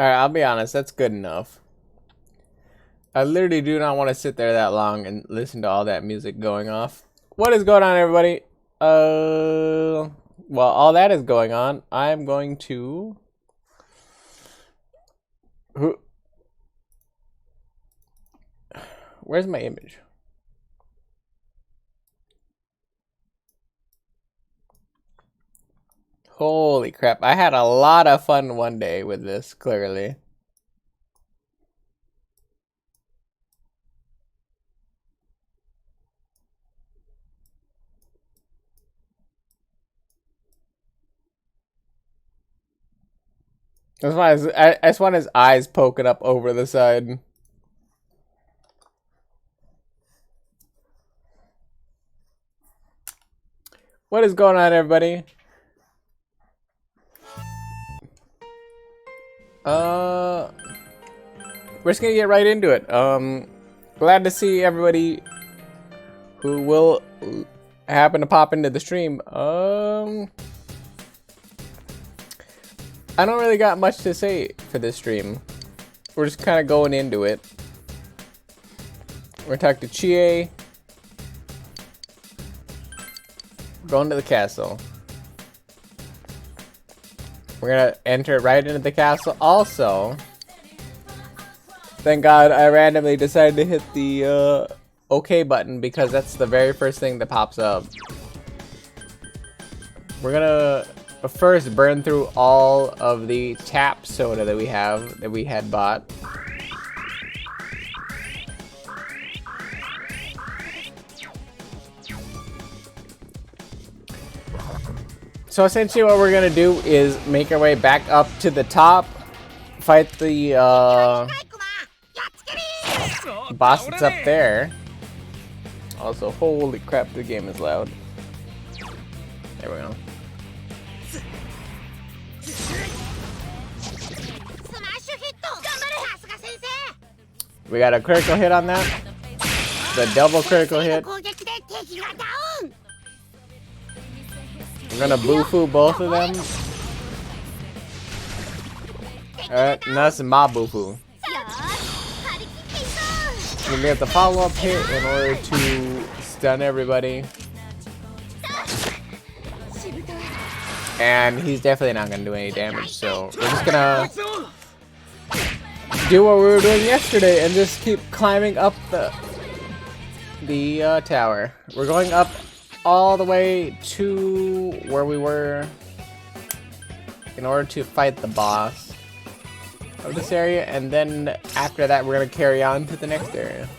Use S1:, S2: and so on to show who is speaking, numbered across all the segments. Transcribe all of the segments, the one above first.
S1: Alright, I'll be honest, that's good enough. I literally do not want to sit there that long and listen to all that music going off. What is going on, everybody? While all that is going on, I'm going to... Where's my image? Holy crap, I had a lot of fun one day with this, clearly. I just want his eyes poking up over the side. What is going on, everybody? We're just gonna get right into it. Glad to see everybody who will happen to pop into the stream. I don't really got much to say for this stream. We're just kind of going into it. We're gonna talk to Chie. Going to the castle. We're gonna enter right into the castle. Also, thank God I randomly decided to hit the OK button because that's the very first thing that pops up. We're gonna first burn through all of the tap soda that we had bought. So essentially what we're gonna do is make our way back up to the top, fight the boss that's up there. Also, holy crap, the game is loud. There we go. We got a critical hit on that. The double critical hit. I'm gonna boo-foo both of them. Alright, and that's my boo-foo. We get the follow-up hit in order to stun everybody. And he's definitely not gonna do any damage, so we're just gonna do what we were doing yesterday and just keep climbing up the tower. We're going up all the way to where we were in order to fight the boss of this area, and then after that we're gonna carry on to the next area.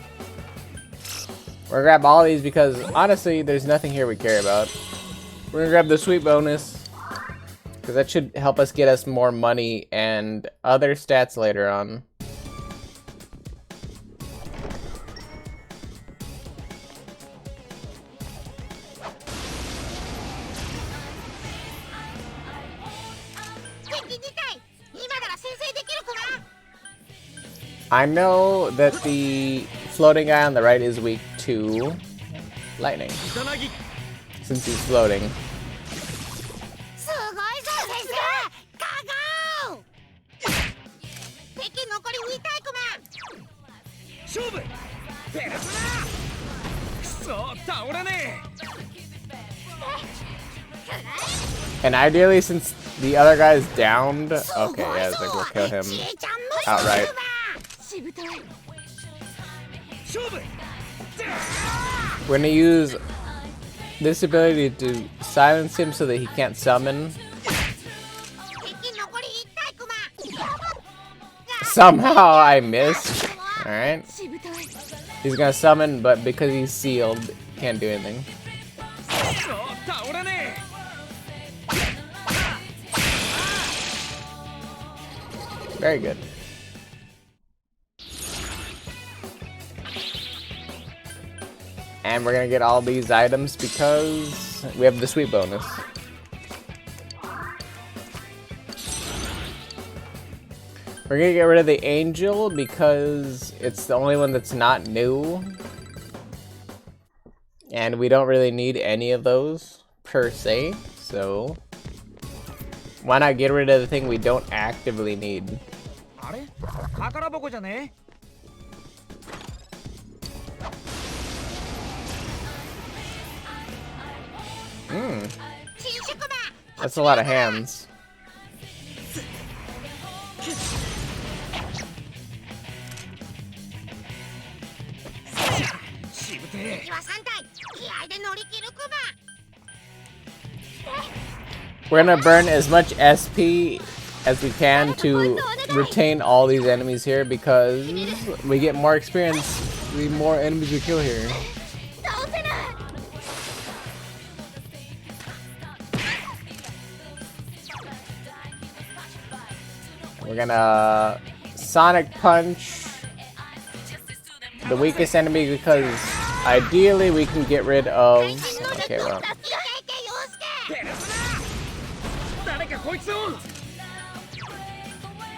S1: We're gonna grab all these because honestly there's nothing here we care about. We're gonna grab the sweet bonus because that should help us get us more money and other stats later on. I know that the floating guy on the right is weak to lightning, since he's floating. And ideally, since the other guy is downed, okay, yeah, it's like we'll kill him outright. We're gonna use this ability to silence him so that he can't summon. Somehow I missed. Alright. He's gonna summon, but because he's sealed, can't do anything. Very good. And we're gonna get all these items because we have the sweet bonus. We're gonna get rid of the angel because it's the only one that's not new. And we don't really need any of those per se, so why not get rid of the thing we don't actively need? That's a lot of hands. We're gonna burn as much SP as we can to retain all these enemies here because we get more experience the more enemies we kill here. We're gonna Sonic Punch the weakest enemy because ideally we can get rid of... Okay, well.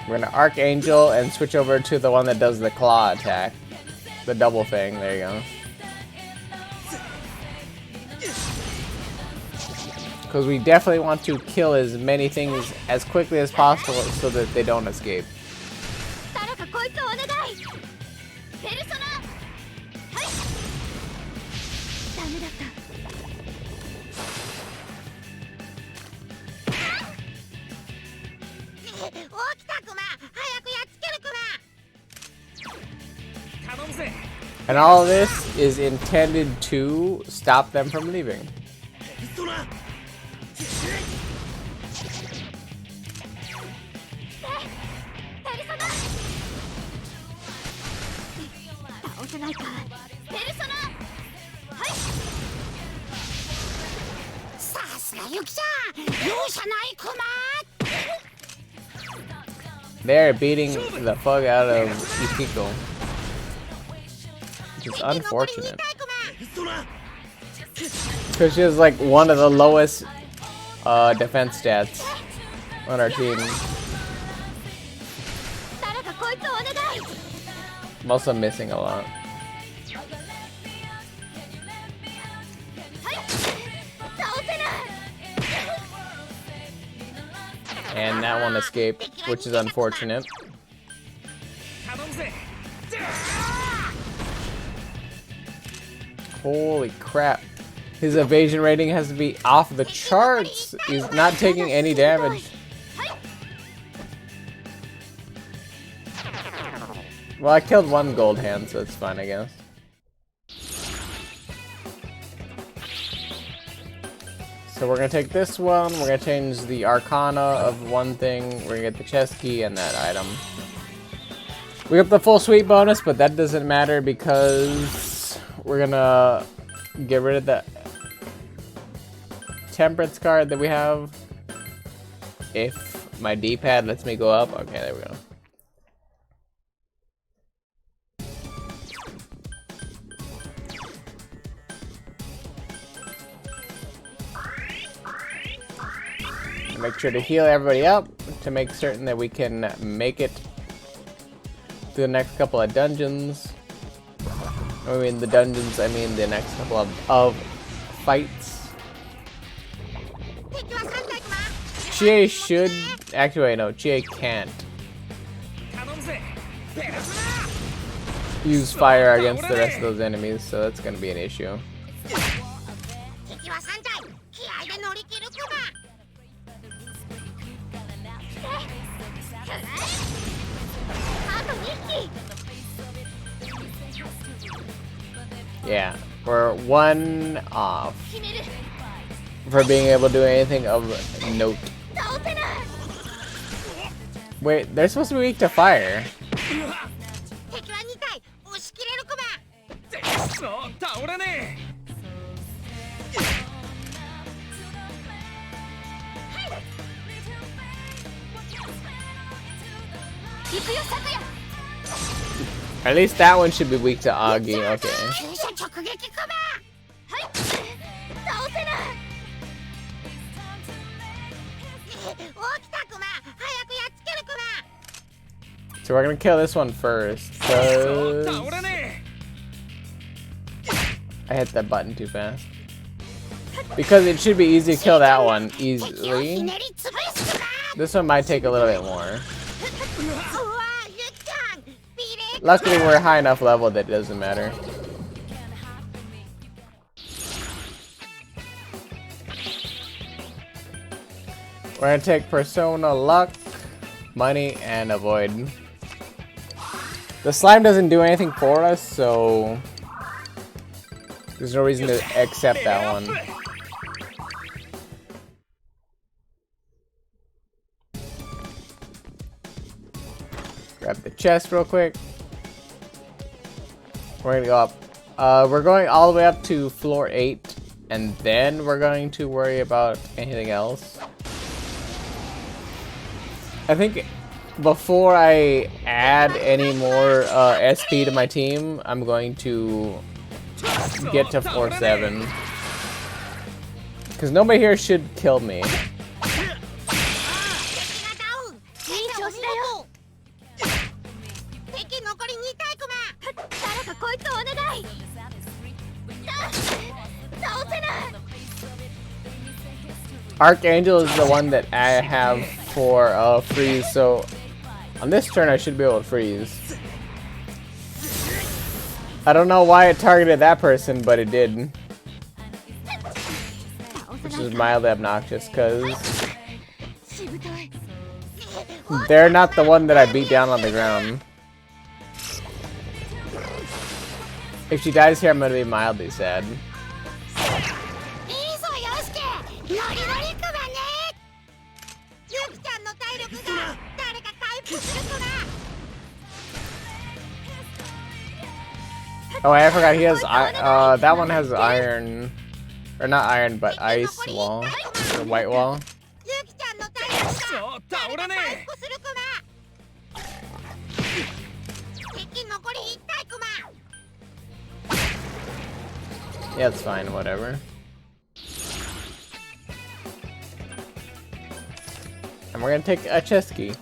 S1: We're gonna Archangel and switch over to the one that does the claw attack. The double thing, there you go. Because we definitely want to kill as many things as quickly as possible so that they don't escape. And all of this is intended to stop them from leaving. They're beating the fuck out of Yukiko, which is unfortunate because she has like one of the lowest defense stats on our team. I'm also missing a lot. And that one escaped, which is unfortunate. Holy crap. His evasion rating has to be off the charts. He's not taking any damage. Well, I killed one gold hand, so it's fine, I guess. So we're gonna take this one, we're gonna change the Arcana of one thing, we're gonna get the chest key and that item. We got the full sweep bonus, but that doesn't matter because we're gonna get rid of the temperance card that we have. If my D-pad lets me go up, okay, there we go. Make sure to heal everybody up to make certain that we can make it to the next couple of dungeons. I mean the dungeons, I mean the next couple of fights. Chie should... Actually, wait, no, Chie can't use fire against the rest of those enemies, so that's gonna be an issue. Yeah, we're one off for being able to do anything of note. Wait, they're supposed to be weak to fire. At least that one should be weak to Agi, okay. So we're gonna kill this one first, cause I hit that button too fast. Because it should be easy to kill that one easily. This one might take a little bit more. Luckily, we're high enough level that it doesn't matter. We're gonna take Persona, Luck, Money, and Avoid. The slime doesn't do anything for us, so there's no reason to accept that one. Grab the chest real quick. We're gonna go up. We're going all the way up to floor 8, and then we're going to worry about anything else. I think before I add any more SP to my team, I'm going to get to floor 7. Because nobody here should kill me. Archangel is the one that I have for freeze, so on this turn I should be able to freeze. I don't know why it targeted that person, but it did. Which is mildly obnoxious, because they're not the one that I beat down on the ground. If she dies here, I'm gonna be mildly sad. Oh, I forgot he has that one has iron, or not iron, but ice wall, or white wall. Yeah, it's fine, whatever. And we're gonna take a chest key,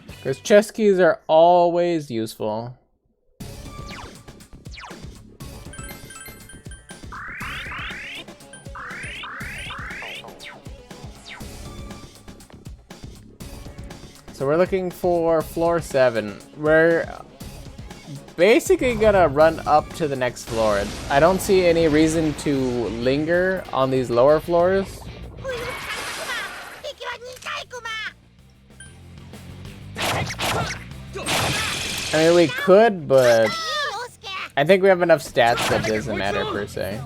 S1: because chest keys are always useful. So we're looking for floor 7. We're basically gonna run up to the next floor. I don't see any reason to linger on these lower floors. I mean, we could, but I think we have enough stats that doesn't matter per se.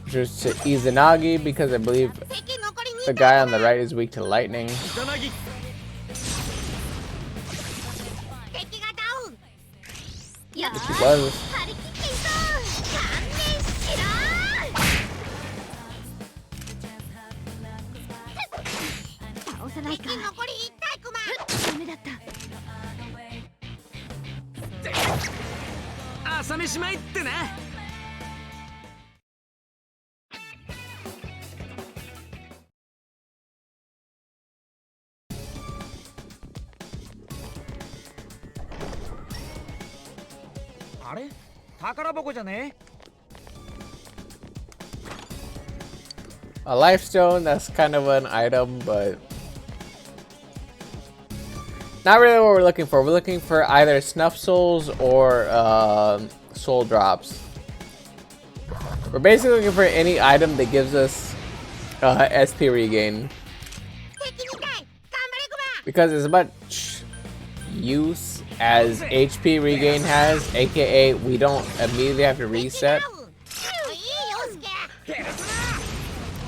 S1: Just to Izanagi, because I believe the guy on the right is weak to lightning. Which he was. A life stone, that's kind of an item, but not really what we're looking for. We're looking for either snuff souls or soul drops. We're basically looking for any item that gives us SP regain, because as much use as HP regain has, aka we don't immediately have to reset,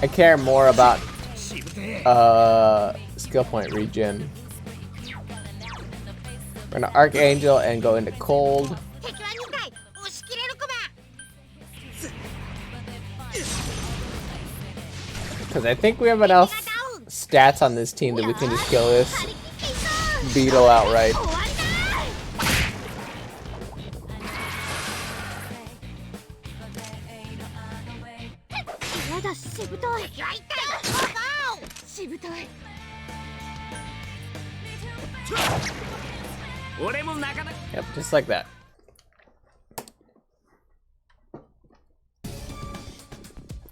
S1: I care more about skill point regen. We're gonna Archangel and go into cold. Because I think we have enough stats on this team that we can just kill this beetle outright. Yep, just like that.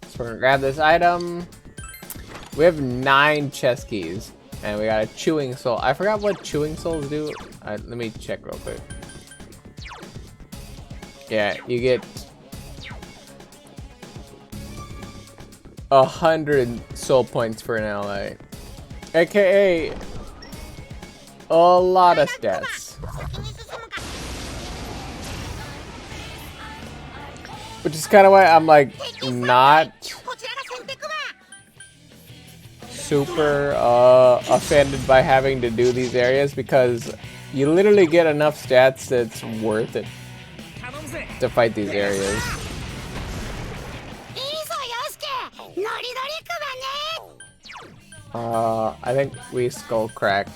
S1: So we're gonna grab this item. We have 9 chest keys, And we got a chewing soul. I forgot what chewing souls do. Let me check real quick. Yeah, you get 100 soul points for an ally, aka a lot of stats. Which is kind of why I'm like not super offended by having to do these areas, because you literally get enough stats that's worth it to fight these areas. I think we skull crack.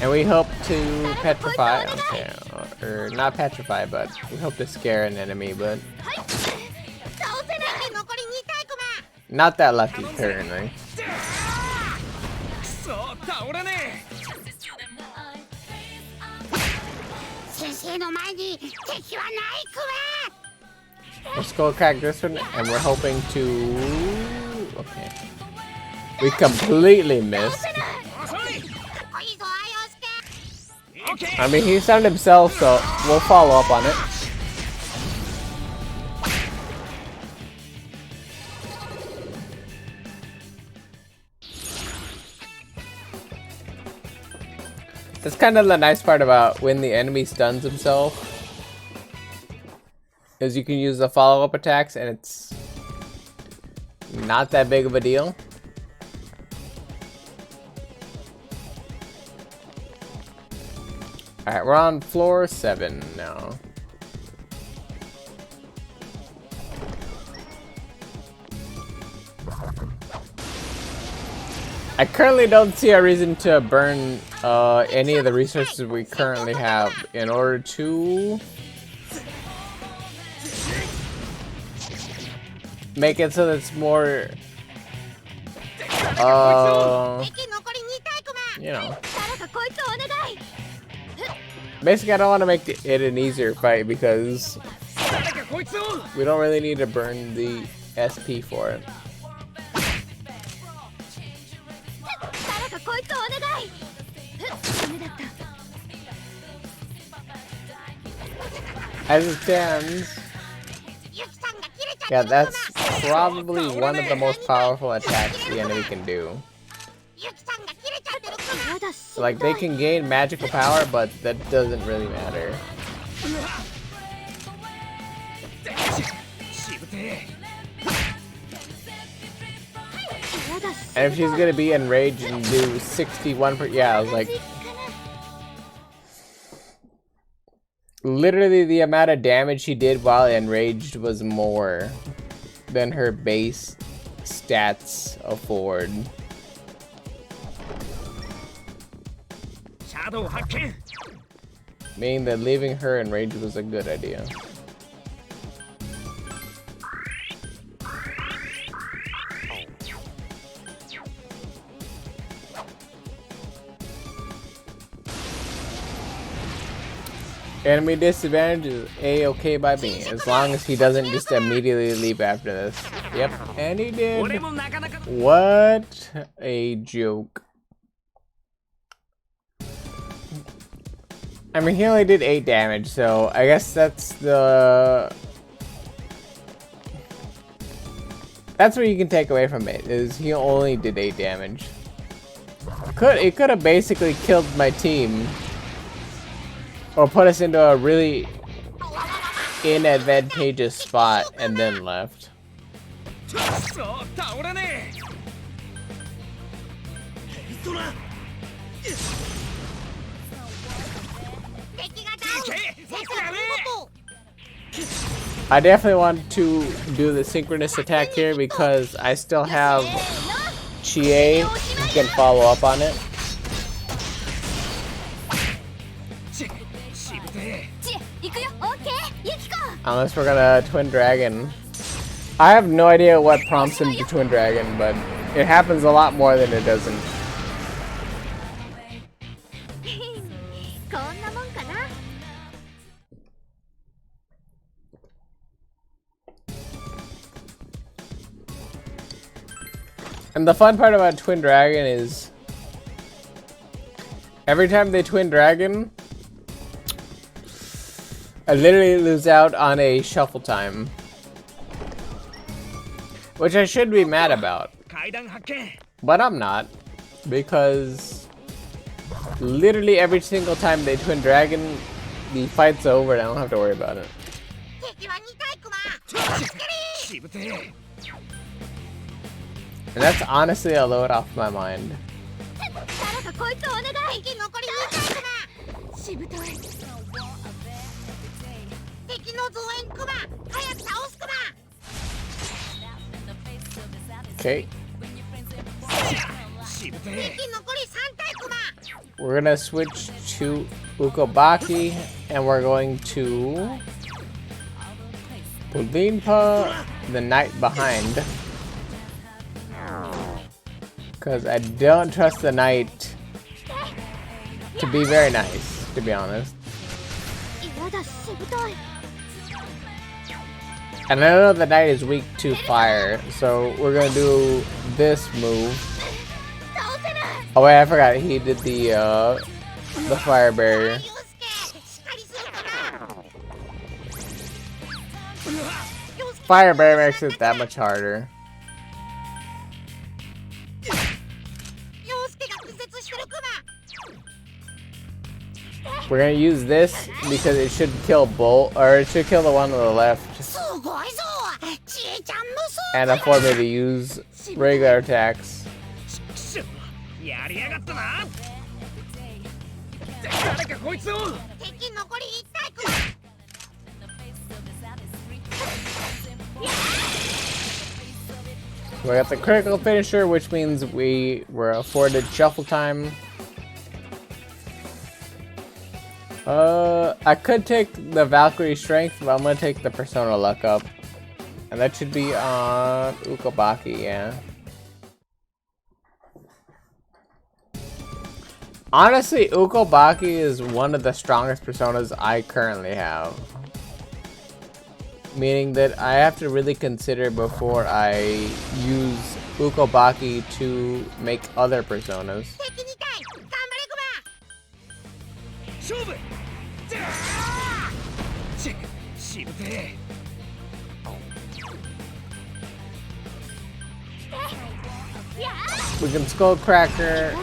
S1: And we hope to petrify, okay, or not petrify, but we hope to scare an enemy, but not that lucky currently. We'll skull crack this one, and we're hoping to. Okay, we completely missed. I mean, he stunned himself, so we'll follow up on it. That's kind of the nice part about when the enemy stuns himself, is you can use the follow-up attacks, and it's not that big of a deal. Alright, we're on floor 7 now. I currently don't see a reason to burn any of the resources we currently have in order to make it so that it's more, you know. Basically, I don't want to make it an easier fight because we don't really need to burn the SP for it. As it stands, yeah, that's probably one of the most powerful attacks the enemy can do. Like, they can gain magical power, but that doesn't really matter. And if she's gonna be enraged and do 61%, yeah, I was like, literally the amount of damage she did while enraged was more than her base stats afford. Meaning that leaving her enraged was a good idea. Enemy disadvantage is A-okay by me, as long as he doesn't just immediately leave after this. Yep, and he did. What a joke. I mean, he only did 8 damage, so I guess that's the... That's what you can take away from it, is he only did 8 damage. It could have basically killed my team. Or put us into a really inadvantageous spot and then left. I definitely want to do the synchronous attack here because I still have Chie who can follow up on it. Unless we're gonna Twin Dragon. I have no idea what prompts him to Twin Dragon, but it happens a lot more than it doesn't. And the fun part about Twin Dragon is every time they Twin Dragon, I literally lose out on a shuffle time. Which I should be mad about. But I'm not. Because literally every single time they Twin Dragon, the fight's over and I don't have to worry about it. And that's honestly a load off my mind. Okay. We're gonna switch to Ukobaki and we're going to Pulinpa, the knight behind. Because I don't trust the knight to be very nice, to be honest. And I know the knight is weak to fire, so we're gonna do this move. Oh wait, I forgot he did the fire barrier. Fire barrier makes it that much harder. We're gonna use this because it should kill Bolt, or it should kill the one on the left. And afford me to use regular attacks. We got the critical finisher, which means we were afforded shuffle time. I could take the Valkyrie strength, but I'm gonna take the Persona luck up. And that should be on Ukobaki, yeah. Honestly, Ukobaki is one of the strongest personas I currently have. Meaning that I have to really consider before I use Ukobaki to make other personas. We can Skullcracker.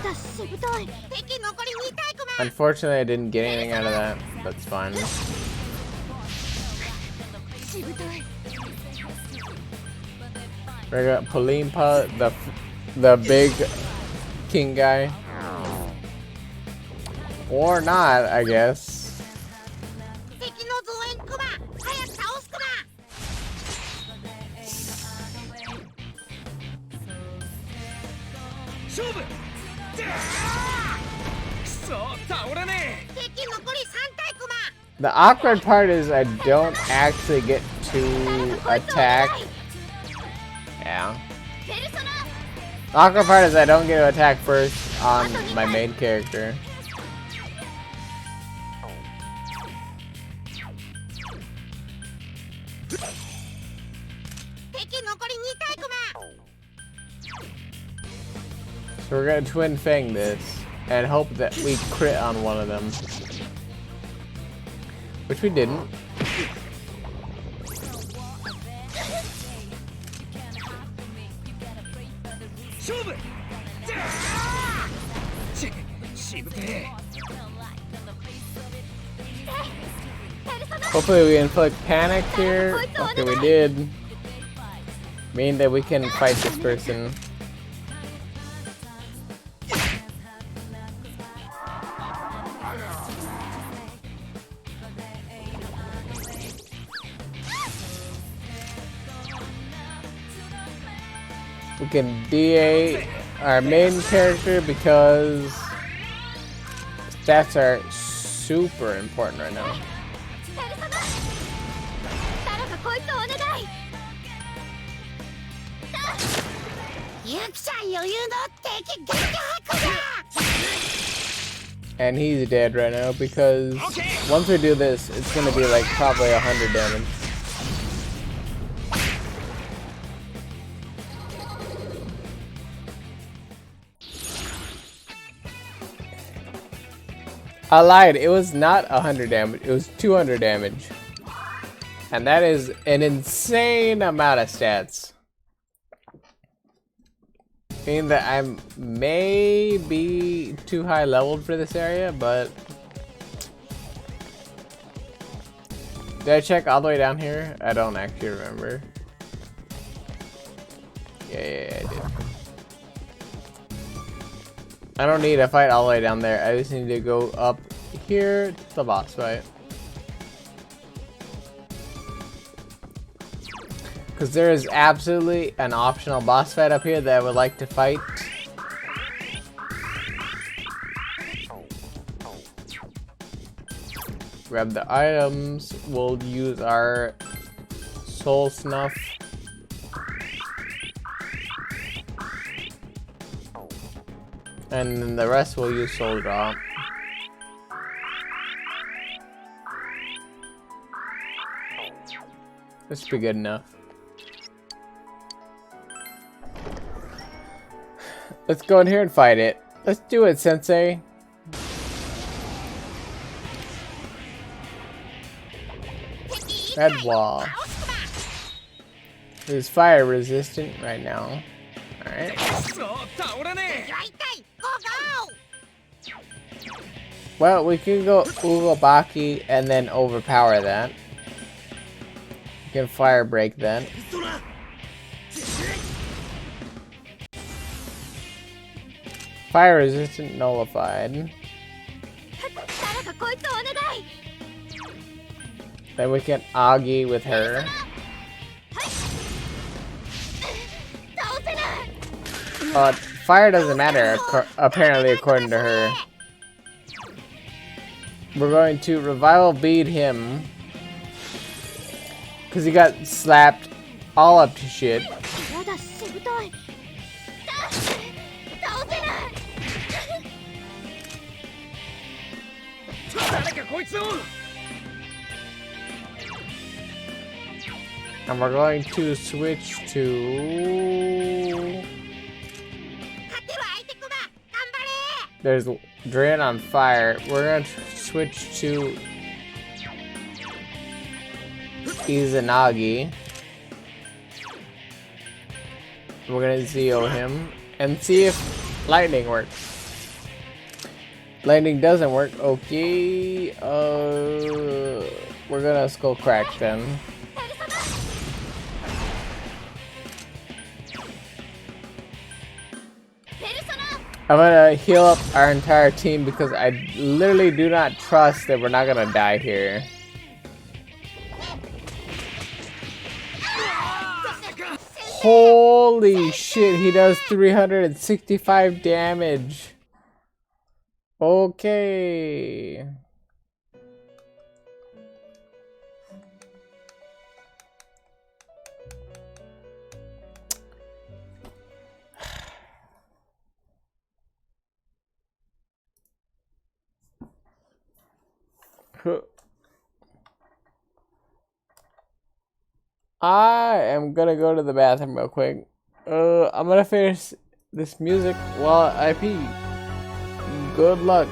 S1: Unfortunately, I didn't get anything out of that. That's fine. We got Pulinpa, the big king guy. Or not, I guess. The awkward part is I don't actually get to attack. Yeah. The awkward part is I don't get to attack first on my main character. So we're gonna Twin Fang this and hope that we crit on one of them. Which we didn't. Hopefully we inflict panic here. Okay, we did. Meaning that we can fight this person. We can DA our main character because stats are super important right now. And he's dead right now because once we do this, it's gonna be like probably 100 damage. I lied. It was not 100 damage. It was 200 damage. And that is an insane amount of stats. Meaning that I may be too high leveled for this area, but... Did I check all the way down here? I don't actually remember. Yeah, I did. I don't need to fight all the way down there. I just need to go up here to the boss fight. Because there is absolutely an optional boss fight up here that I would like to fight. Grab the items. We'll use our soul snuff. And then the rest we'll use soul drop. This should be good enough. Let's go in here and fight it. Let's do it, Sensei. Red wall. It's fire resistant right now. Alright. Well, we can go Ugobaki and then overpower that. We can fire break that. Fire resistant nullified. Then we can Agi with her. Fire doesn't matter, apparently, according to her. We're going to revival bead him. Because he got slapped all up to shit. And we're going to switch to... There's Drain on fire. We're going to switch to Izanagi. We're going to Zeo him and see if lightning works. Lightning doesn't work. Okay. We're going to Skull Crack then. I'm gonna heal up our entire team because I literally do not trust that we're not gonna die here. Holy shit, he does 365 damage. Okay. I am gonna go to the bathroom real quick. I'm gonna finish this music while I pee. Good luck.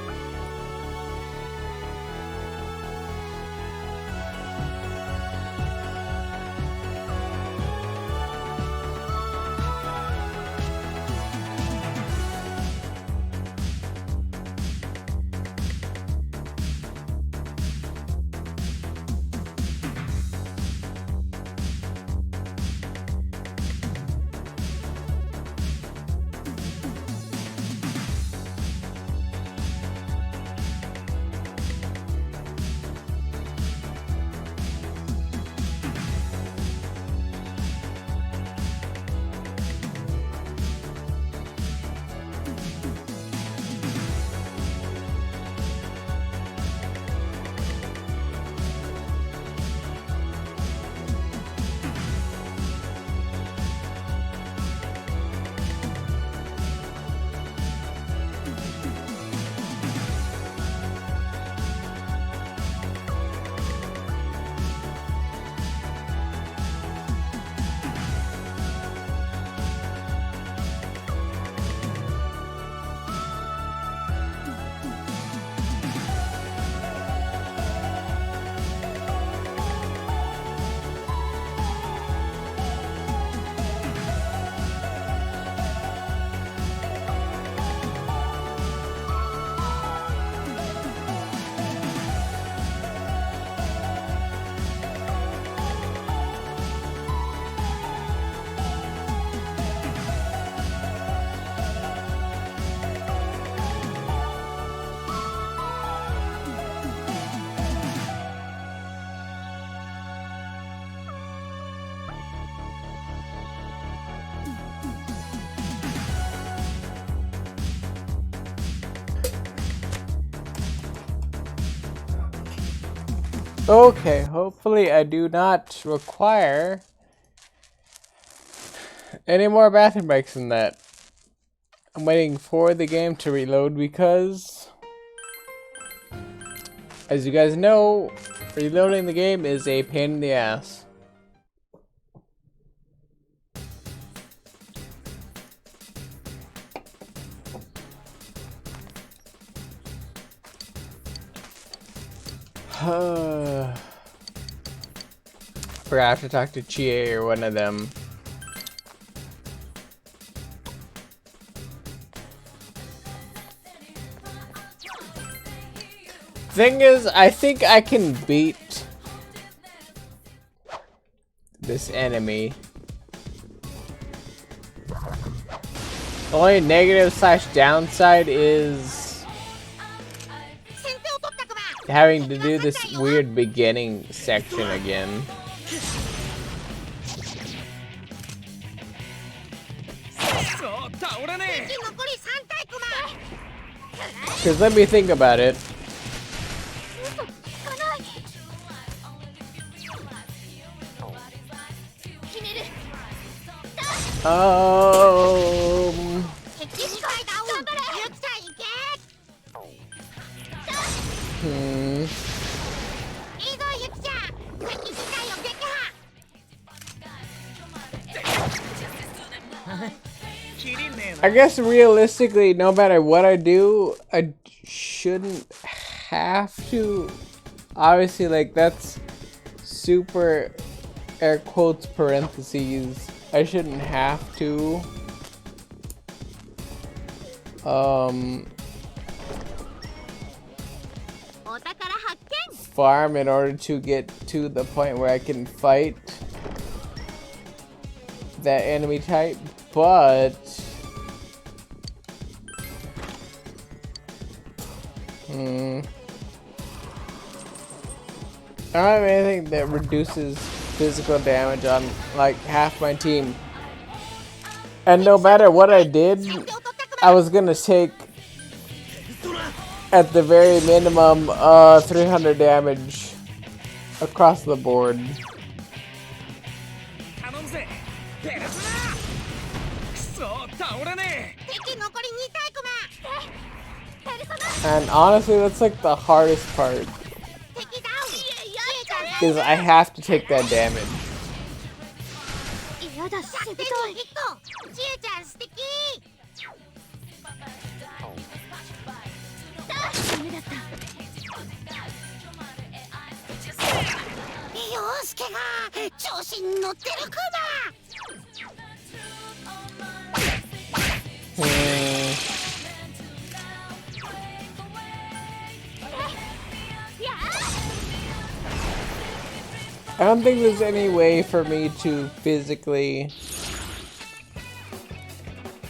S1: Okay, hopefully I do not require any more bathroom breaks than that. I'm waiting for the game to reload because, as you guys know, reloading the game is a pain in the ass. Forgot to talk to Chie or one of them. Thing is, I think I can beat this enemy. The only negative / downside is having to do this weird beginning section again. Because let me think about it. I guess realistically, no matter what I do, I shouldn't have to. Obviously, like, that's super air quotes parentheses. I shouldn't have to. Farm in order to get to the point where I can fight that enemy type, but I don't have anything that reduces physical damage on like half my team. And no matter what I did, I was gonna take at the very minimum 300 damage across the board. And honestly, that's like the hardest part, is I have to take that damage. I don't think there's any way for me to physically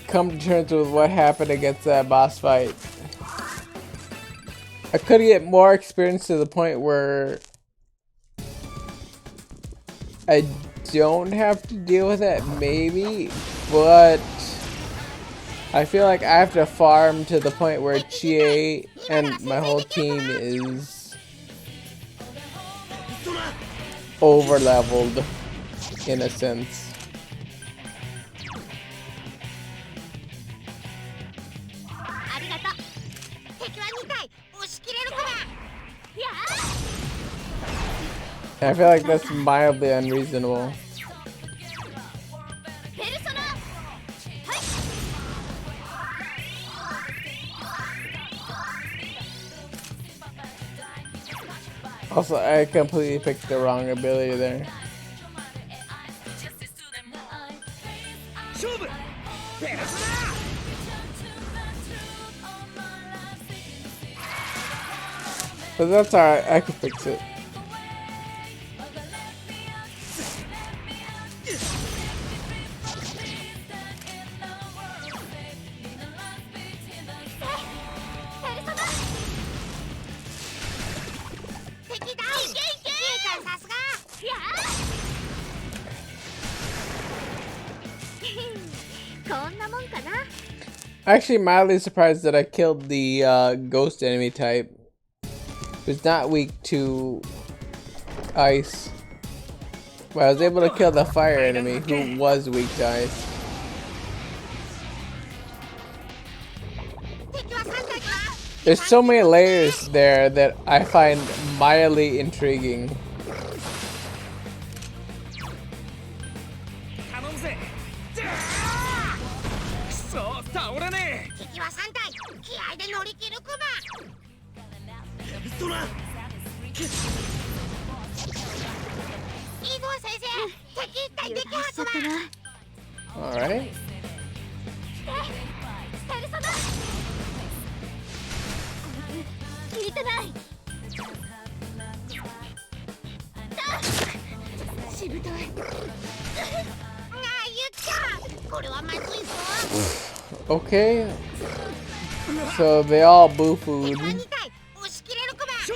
S1: come to terms with what happened against that boss fight. I could get more experience to the point where I don't have to deal with it, maybe, but I feel like I have to farm to the point where Chie and my whole team is over leveled in a sense. And I feel like that's mildly unreasonable. Also, I completely picked the wrong ability there. But that's alright, I can fix it. Actually, mildly surprised that I killed the ghost enemy type. It's not weak to ice. But I was able to kill the fire enemy who was weak to ice. There's so many layers there that I find mildly intriguing. Alright. Okay. So they all boo food,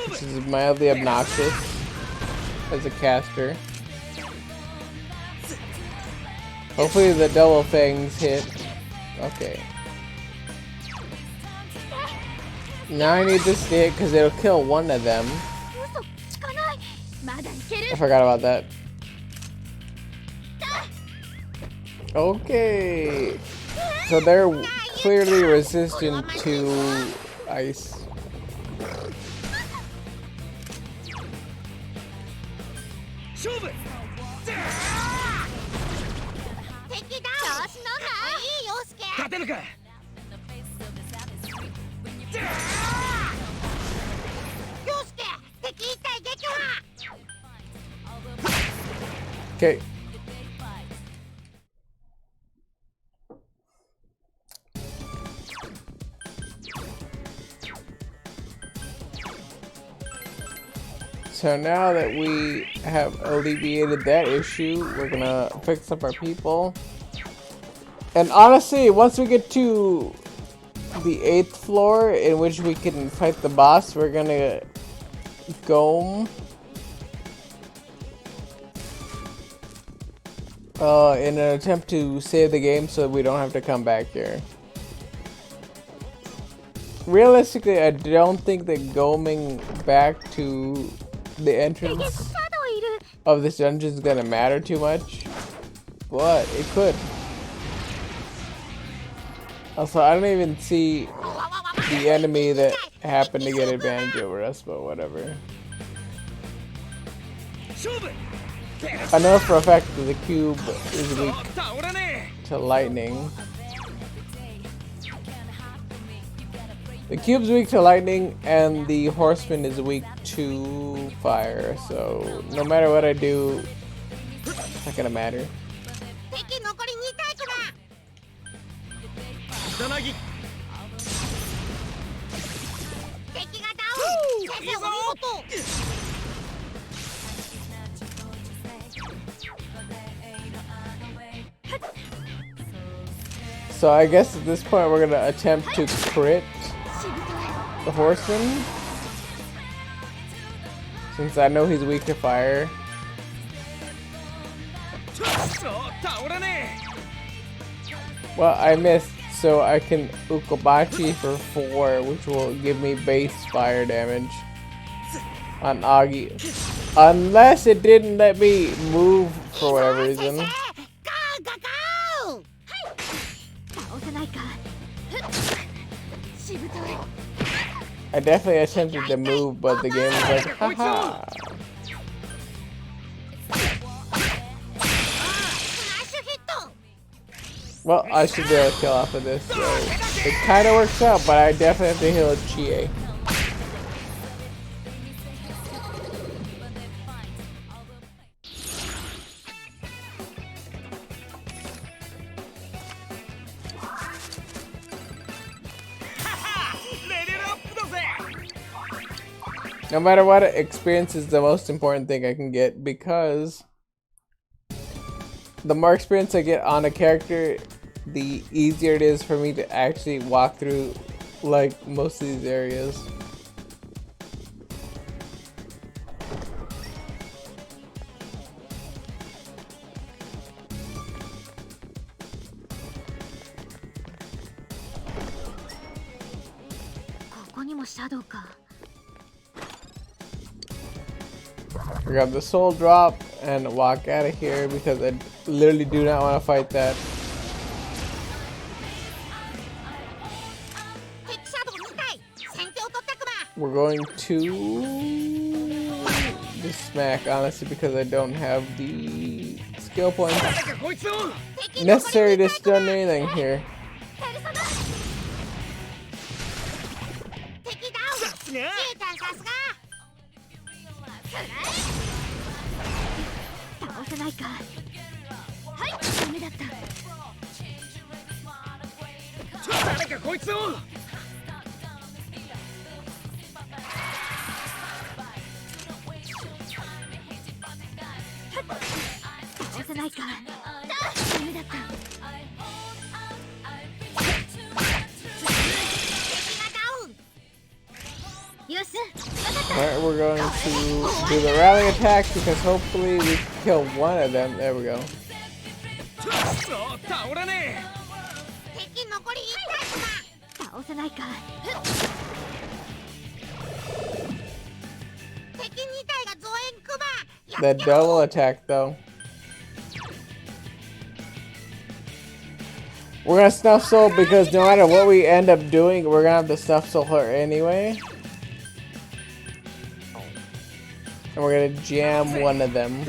S1: which is mildly obnoxious as a caster. Hopefully the double fangs hit. Okay. Now I need this to hit because it'll kill one of them. I forgot about that. Okay. So they're clearly resistant to ice. Okay. So now that we have alleviated that issue, we're gonna fix up our people. And honestly, once we get to the 8th floor in which we can fight the boss, we're gonna go in an attempt to save the game so we don't have to come back here. Realistically, I don't think that goaming back to the entrance of this dungeon is gonna matter too much, but it could. Also, I don't even see the enemy that happened to get advantage over us, but whatever. I know for a fact that the cube is weak to lightning. The cube's weak to lightning, and the horseman is weak to fire, so no matter what I do, it's not gonna matter. So I guess at this point we're gonna attempt to crit the horseman, since I know he's weak to fire. Well, I missed, so I can Ukobachi for 4, which will give me base fire damage on Agi. Unless it didn't let me move for whatever reason. I definitely attempted to move, but the game was like, haha. Well, I should be able to kill off of this, so it kind of works out, but I definitely have to heal Chie. No matter what, experience is the most important thing I can get, because the more experience I get on a character, the easier it is for me to actually walk through like most of these areas. Grab the soul drop and walk out of here because I literally do not want to fight that. We're going to just smack, honestly, because I don't have the skill points necessary to stun anything here. Alright, we're going to do the rally attack because hopefully we can kill one of them. There we go. That double attack though. We're gonna snuff soul because no matter what we end up doing, we're gonna have the snuff soul her anyway. And we're gonna jam one of them.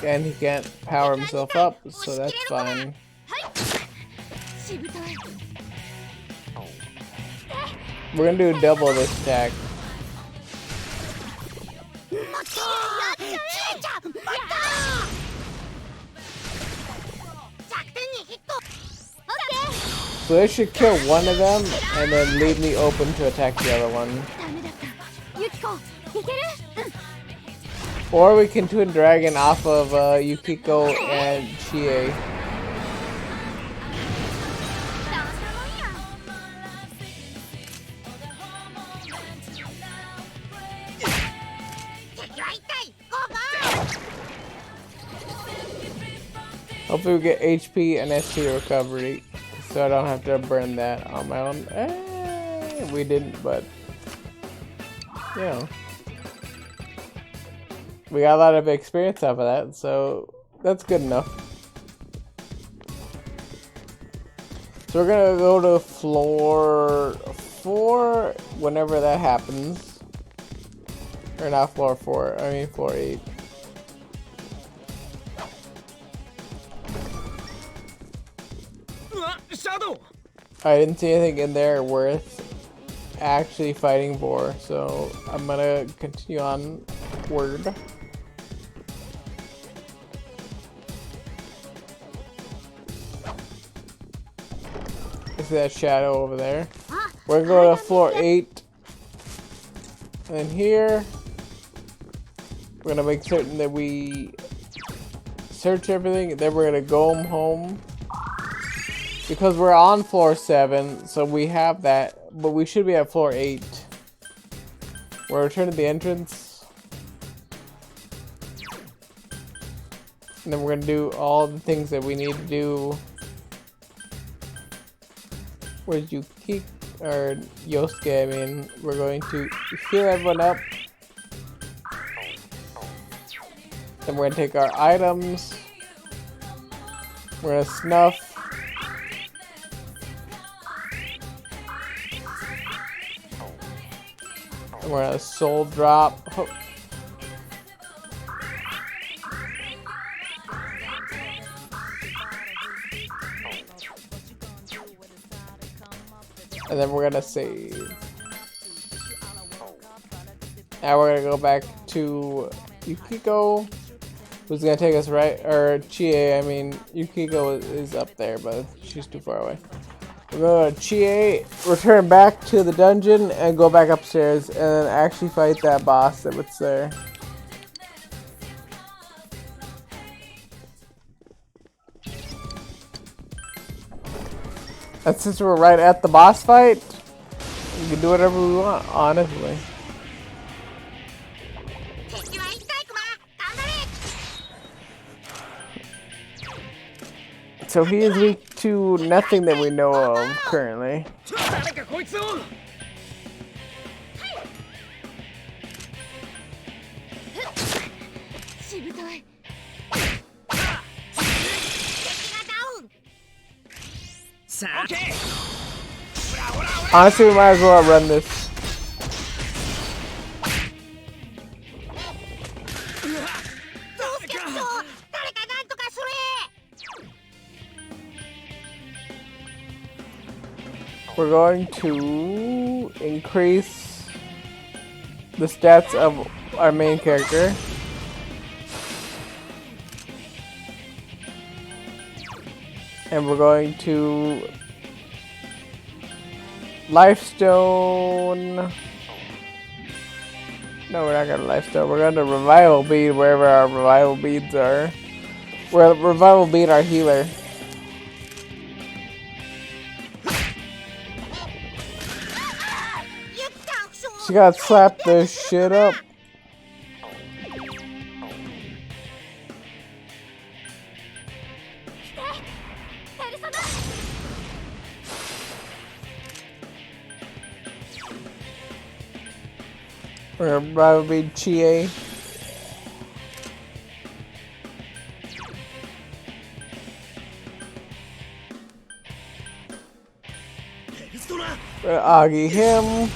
S1: And he can't power himself up, so that's fine. We're gonna do double this attack. So they should kill one of them and then leave me open to attack the other one. Or we can Twin Dragon off of Yukiko and Chie. Hopefully we get HP and SP recovery, so I don't have to burn that on my own. We didn't, but you know, we got a lot of experience off of that, so that's good enough. So we're gonna go to floor 4 whenever that happens. Or not floor 4, I mean floor 8. I didn't see anything in there worth actually fighting for, so I'm gonna continue onward. See that shadow over there? We're gonna go to floor 8. And then here, we're gonna make certain that we search everything, and then we're gonna go home. Because we're on floor 7, so we have that, but we should be at floor 8. We'll return to the entrance. And then we're gonna do all the things that we need to do. Where's Yukiko, or Yosuke, I mean. We're going to heal everyone up. Then we're gonna take our items. We're gonna snuff. And we're gonna soul drop. And then we're gonna save. Now we're gonna go back to Yukiko, who's gonna take us right, or Chie, I mean, Yukiko is up there, but she's too far away. We're gonna go to Chie, return back to the dungeon, and go back upstairs, and then actually fight that boss that was there. And since we're right at the boss fight, we can do whatever we want, honestly. So he is weak to nothing that we know of currently. Honestly, we might as well run this. We're going to increase the stats of our main character. And we're going to Lifestone. No, we're not gonna Lifestone. We're gonna Revival Bead wherever our Revival Beads are. We're Revival Bead our healer. She got slapped this shit up. We're gonna probably Chie. We're gonna Agi him.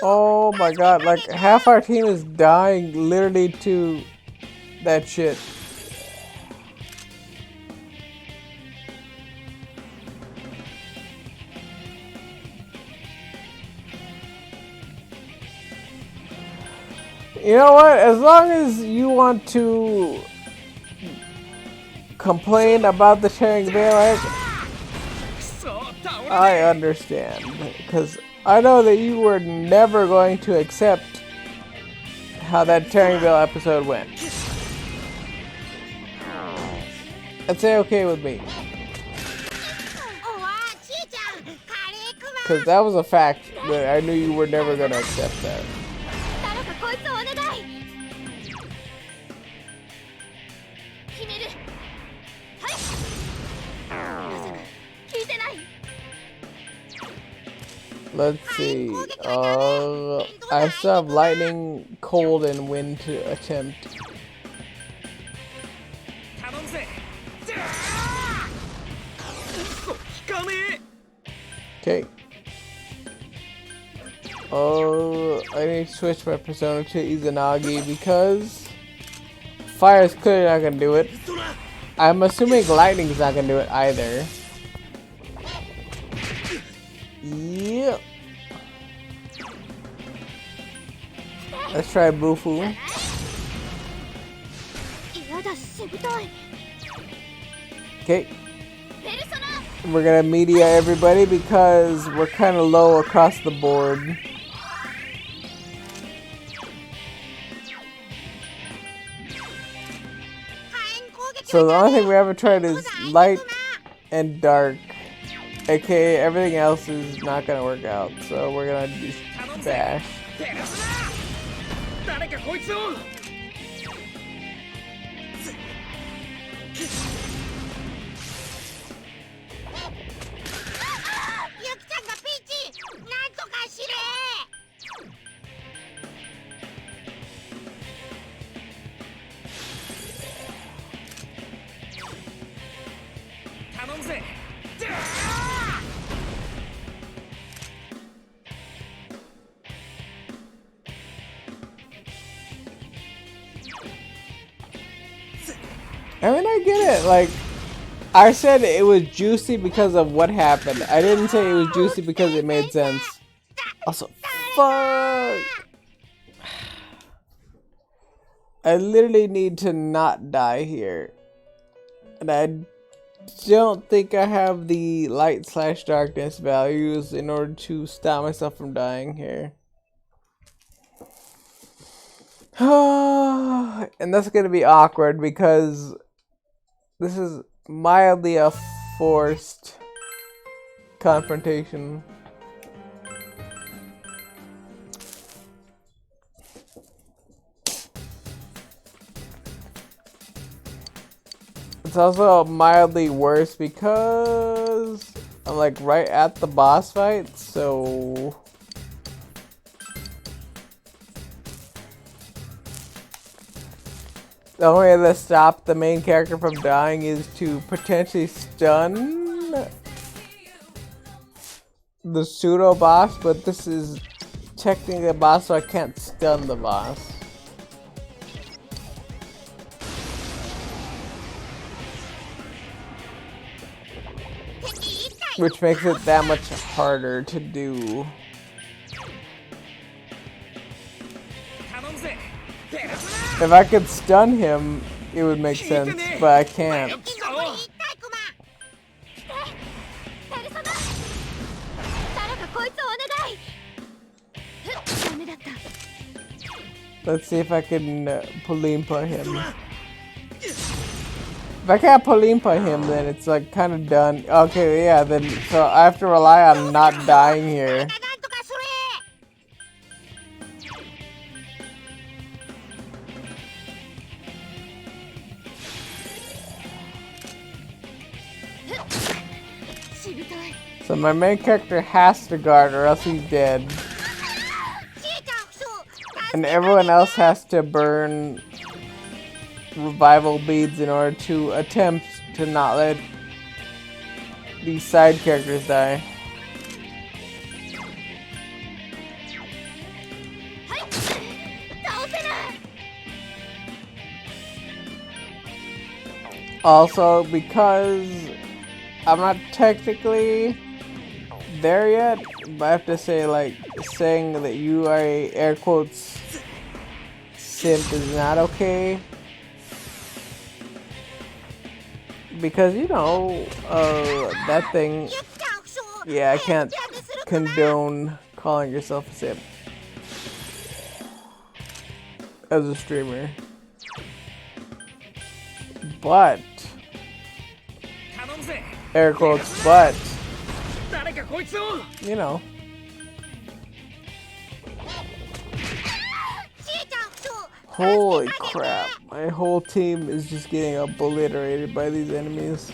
S1: Oh my god, like half our team is dying literally to that shit. You know what? As long as you want to complain about the Sharing Daylight, I understand. Because I know that you were never going to accept how that Terringville episode went. That's okay with me. Because that was a fact that I knew you were never going to accept that. Let's see. I still have lightning, cold, and wind to attempt. Okay. I need to switch my persona to Izanagi because fire is clearly not gonna do it. I'm assuming lightning is not gonna do it either. Yep. Let's try Bufu. Okay. We're gonna media everybody because we're kind of low across the board. So the only thing we haven't tried is light and dark. AKA everything else is not gonna work out, so we're gonna do bash. I mean, I get it. Like, I said it was juicy because of what happened. I didn't say it was juicy because it made sense. Also, fuck. I literally need to not die here. And I don't think I have the light/darkness values in order to stop myself from dying here. And that's gonna be awkward because this is mildly a forced confrontation. It's also mildly worse because I'm like right at the boss fight, so The only way to stop the main character from dying is to potentially stun the pseudo boss, but this is technically a boss, so I can't stun the boss. Which makes it that much harder to do. If I could stun him, it would make sense, but I can't. Let's see if I can Polimpa him. If I can't Polimpa him, then it's like kind of done. Okay, yeah, then so I have to rely on not dying here. So my main character has to guard or else he's dead. And everyone else has to burn revival beads in order to attempt to not let these side characters die. Also, because I'm not technically there yet, but I have to say, like, saying that you are a air quotes simp is not okay. Because, you know, that thing, yeah, I can't condone calling yourself a simp as a streamer. But, air quotes, but, you know. Holy crap, my whole team is just getting obliterated by these enemies.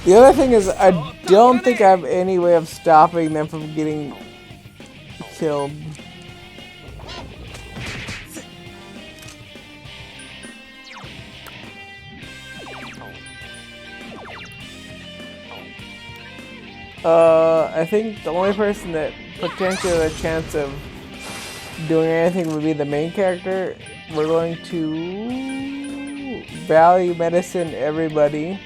S1: The other thing is, I don't think I have any way of stopping them from getting killed. I think the only person that potentially has a chance of doing anything would be the main character. We're going to value medicine everybody,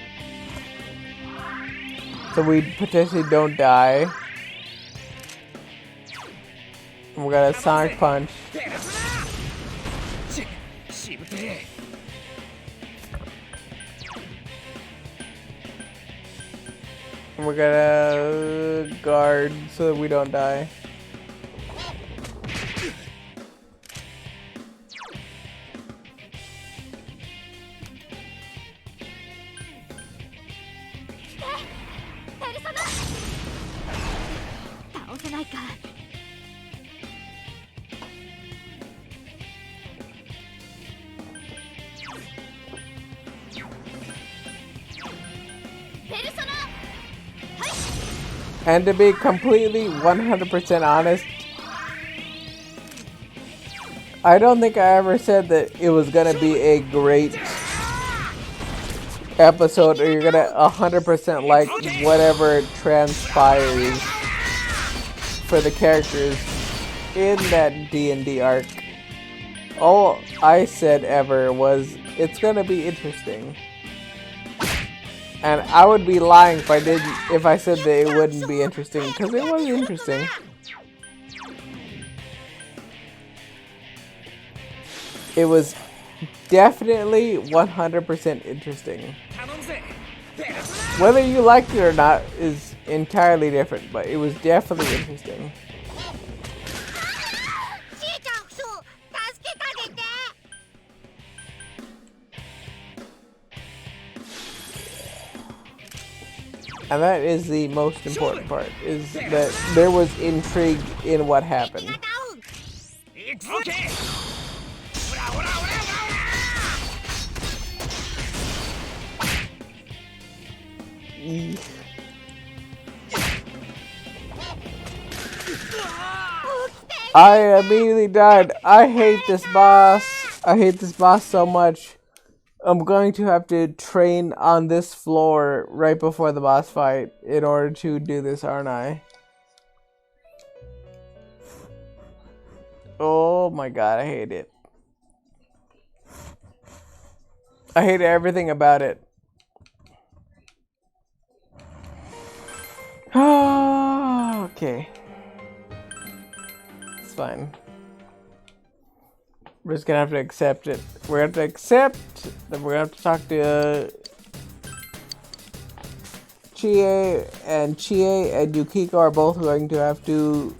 S1: so we potentially don't die. And we're gonna Sonic Punch. And we're gonna guard so that we don't die. And to be completely 100% honest, I don't think I ever said that it was gonna be a great episode or you're gonna 100% like whatever transpires for the characters in that D&D arc. All I said ever was it's gonna be interesting. And I would be lying if I said that it wouldn't be interesting, because it was interesting. It was definitely 100% interesting. Whether you liked it or not is entirely different, but it was definitely interesting. And that is the most important part, is that there was intrigue in what happened. I immediately died. I hate this boss. I hate this boss so much. I'm going to have to train on this floor right before the boss fight in order to do this, aren't I? Oh my god, I hate it. I hate everything about it. Okay. It's fine. We're just gonna have to accept it. We're gonna have to accept that we're gonna have to talk to Chie and Yukiko are both going to have to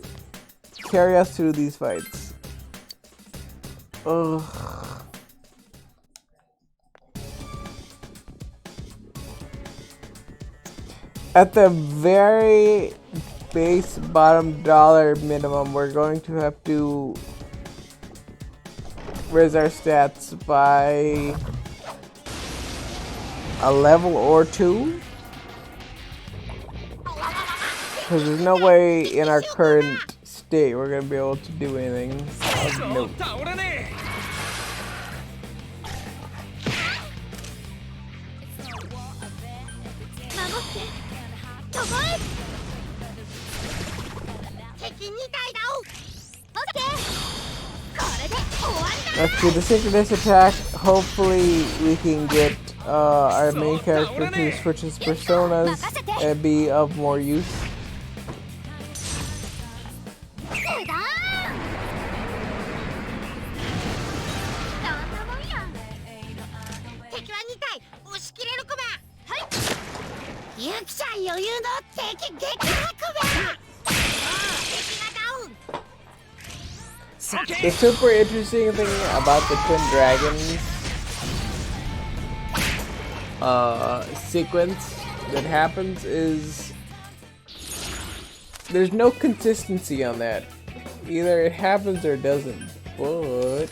S1: carry us through these fights. Ugh. At the very base bottom dollar minimum, we're going to have to raise our stats by a level or two. Because there's no way in our current state we're going to be able to do anything of note. Let's do the synchronous attack. Hopefully we can get our main character to switch his personas and be of more use. The super interesting thing about the Twin Dragons sequence that happens is there's no consistency on that. Either it happens or it doesn't. But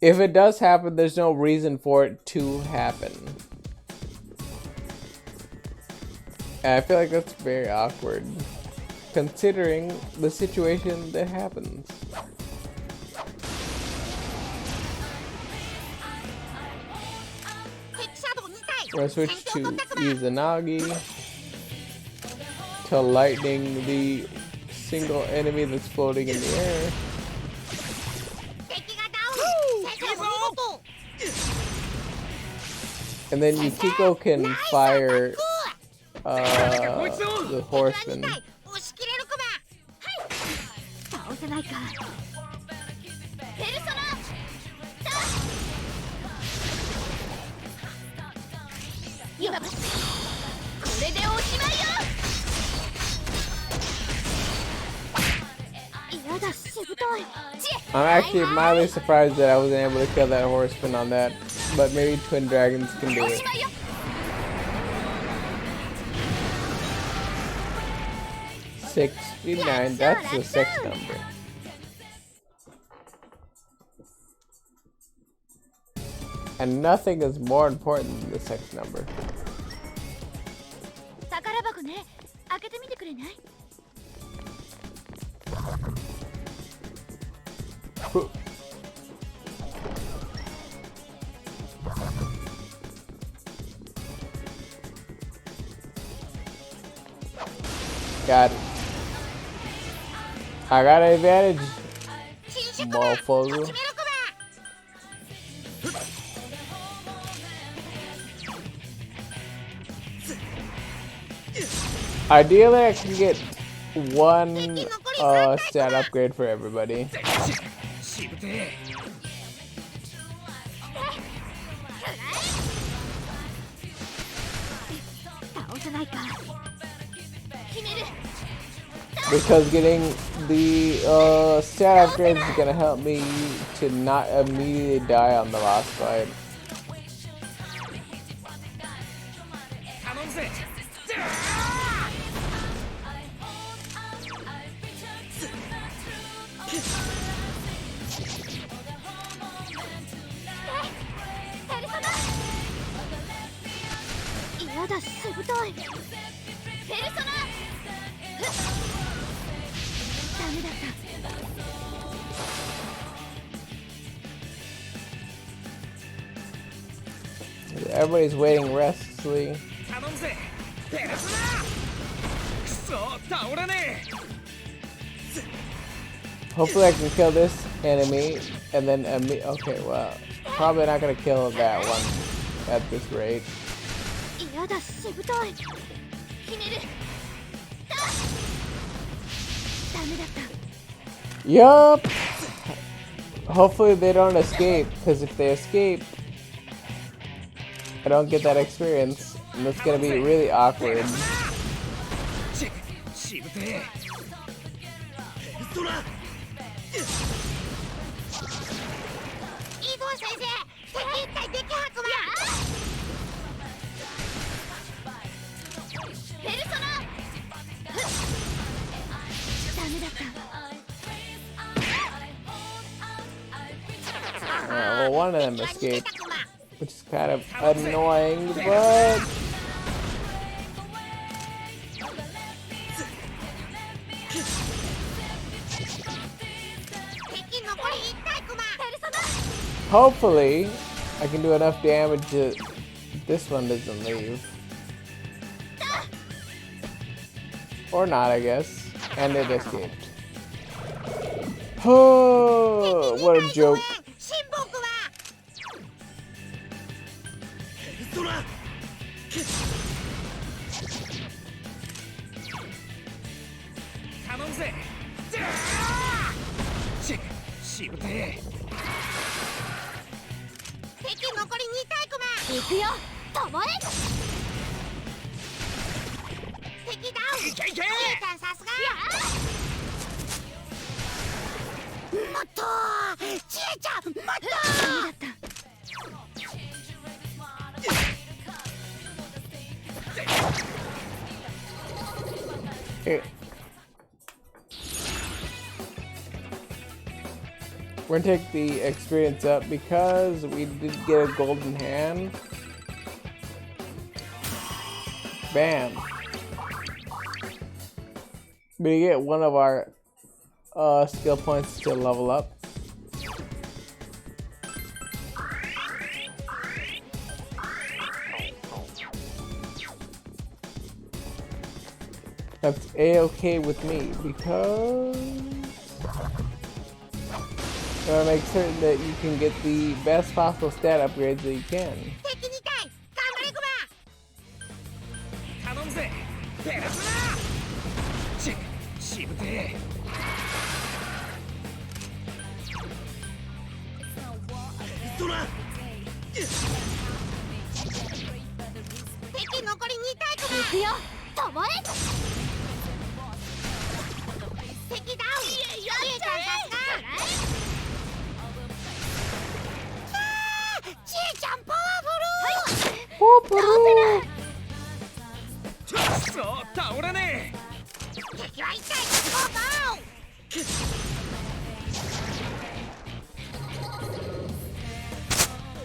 S1: if it does happen, there's no reason for it to happen. And I feel like that's very awkward, considering the situation that happens. We're gonna switch to Izanagi to lightning the single enemy that's floating in the air. And then Yukiko can fire the horseman. I'm actually mildly surprised that I wasn't able to kill that horseman on that, but maybe Twin Dragons can do it. $69, that's the sex number. And nothing is more important than the sex number. Got it. I got an advantage, motherfucker. Ideally, I can get one stat upgrade for everybody. Because getting the stat upgrades is gonna help me to not immediately die on the last fight. Everybody's waiting restlessly. Hopefully I can kill this enemy and then okay, well, probably not gonna kill that one at this rate. Yup. Hopefully they don't escape, because if they escape, I don't get that experience, and it's gonna be really awkward. Well, one of them escaped, which is kind of annoying, but hopefully I can do enough damage that this one doesn't leave. Or not, I guess. And it escaped. Oh, what a joke. Here. We're gonna take the experience up because we did get a golden hand. Bam. We get one of our skill points to level up. That's a-okay with me because I want to make certain that you can get the best possible stat upgrades that you can.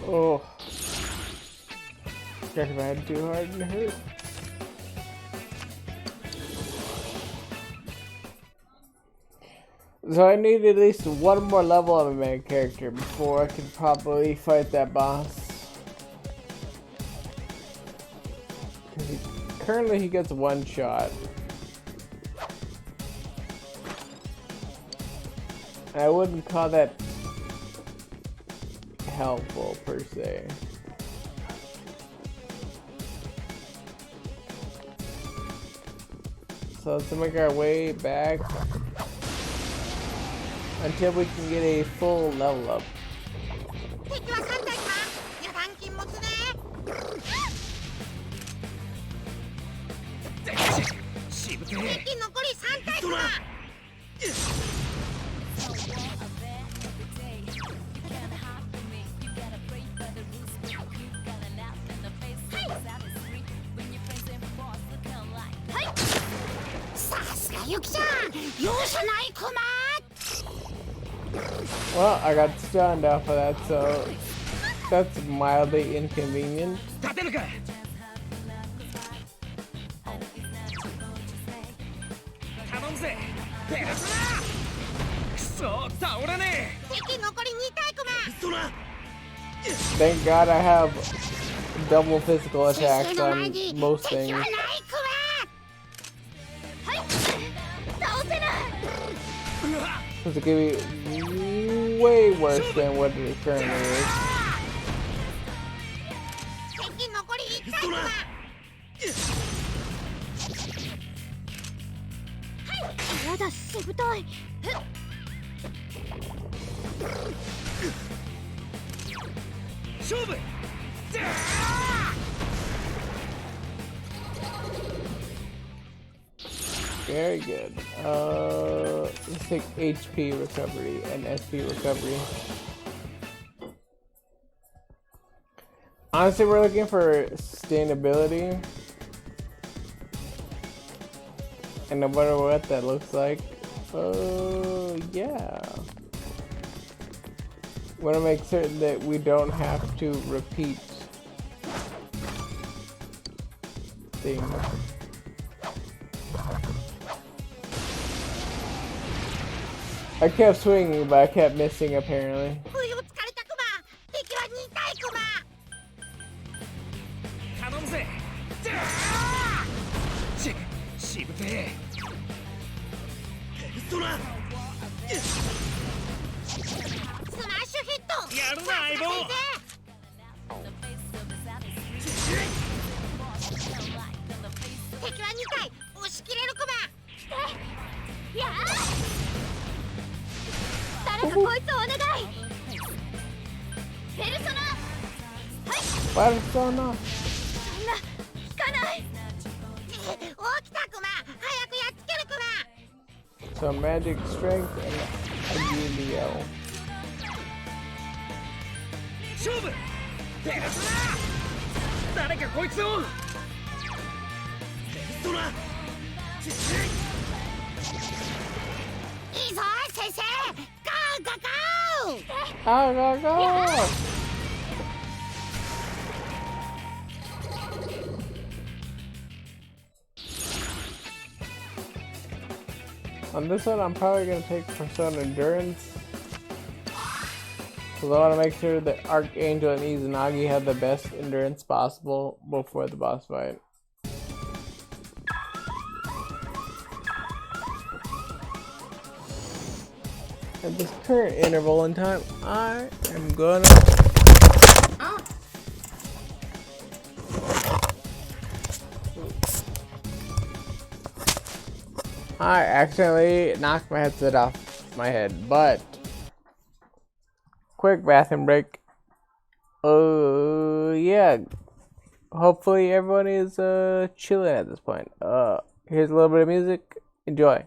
S1: Oh, guess if I had too hard and hurt. So I need at least one more level of a main character before I can probably fight that boss. Currently he gets one shot. I wouldn't call that helpful per se. So let's make our way back until we can get a full level up. Well, I got stunned off of that, so that's mildly inconvenient. Thank God I have double physical attacks on most things. This could be way worse than what it currently is. Very good. Let's take HP recovery and SP recovery. Honestly, we're looking for sustainability. And no matter what that looks like, yeah. Want to make certain that we don't have to repeat things. I kept swinging, but I kept missing apparently. Persona. So magic strength and agilio. Go! On this one, I'm probably going to take Persona Endurance. Because I want to make sure that Archangel and Izanagi have the best endurance possible before the boss fight. At this current interval in time, I am gonna... I accidentally knocked my headset off my head, but quick bathroom break. Yeah. Hopefully everyone is chilling at this point. Here's a little bit of music. Enjoy.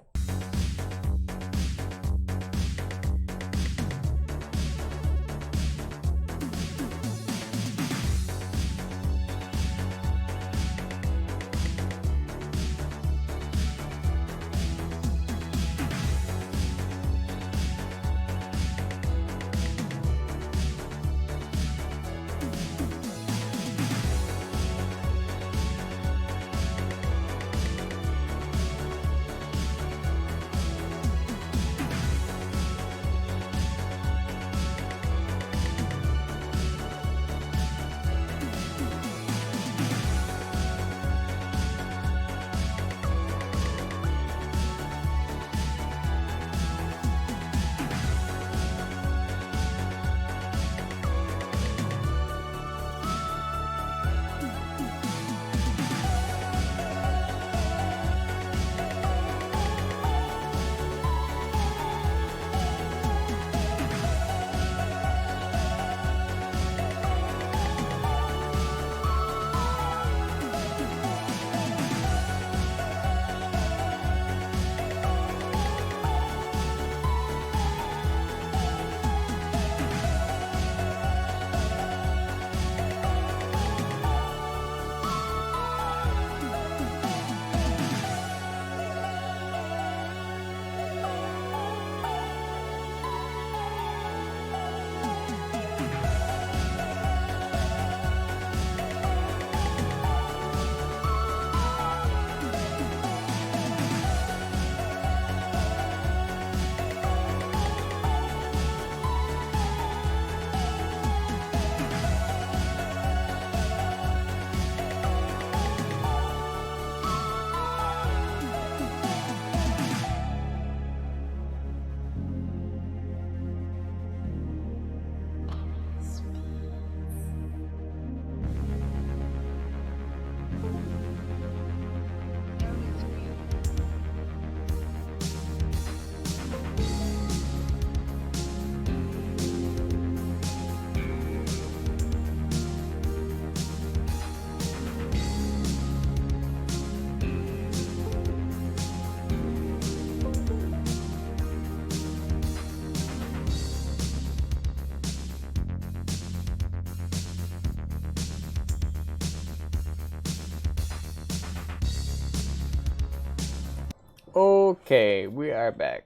S1: Okay, we are back.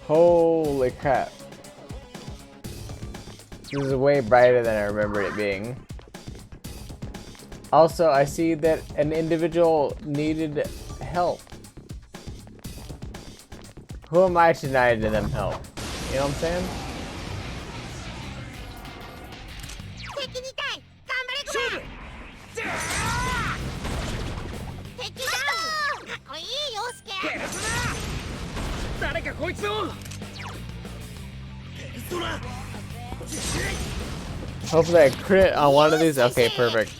S1: Holy crap. This is way brighter than I remember it being. Also, I see that an individual needed help. Who am I to deny them help? You know what I'm saying? Hopefully I crit on one of these. Okay, perfect.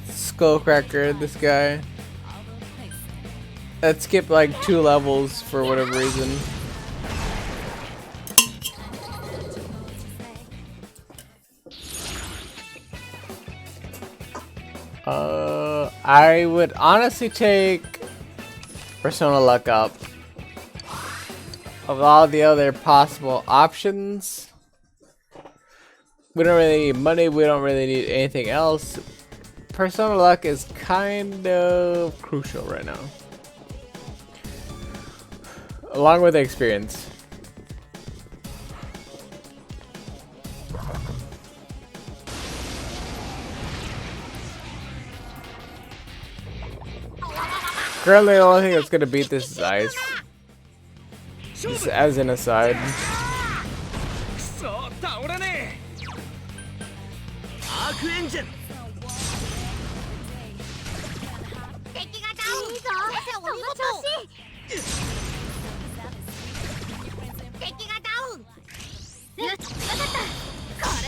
S1: Skullcracker, this guy. That skipped like 2 levels for whatever reason. I would honestly take Persona Luck up. Of all the other possible options, we don't really need money, we don't really need anything else. Persona Luck is kind of crucial right now. Along with the experience. Currently, the only thing that's gonna beat this is ice. Just as an aside.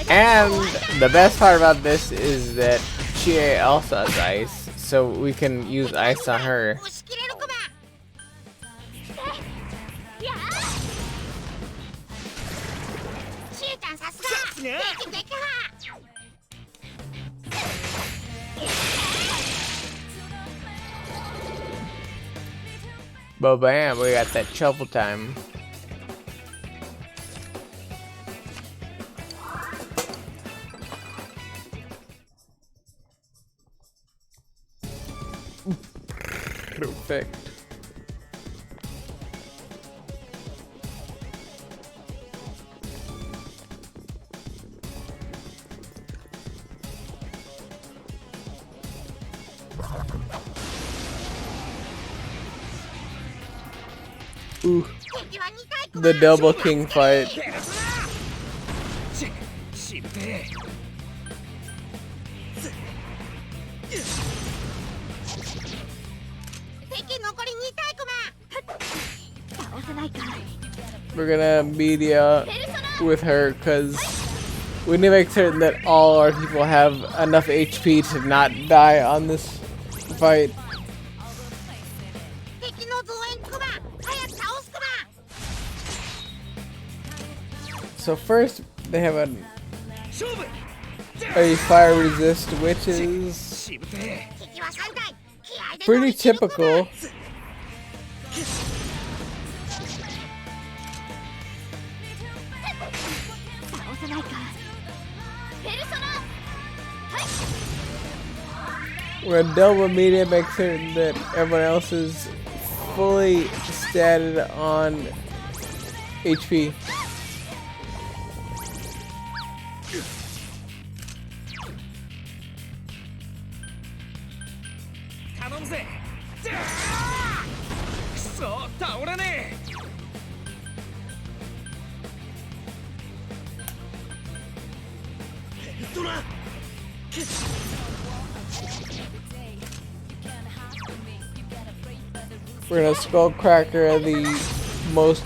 S1: And the best part about this is that Chie also has ice, so we can use ice on her. But bam, we got that shuffle time. Perfect. Ooh. The double king fight. We're gonna media with her because we need to make certain that all our people have enough HP to not die on this fight. So first, they have a fire resist, which is pretty typical. We're gonna double media, make certain that everyone else is fully statted on HP. We're gonna Skullcracker the most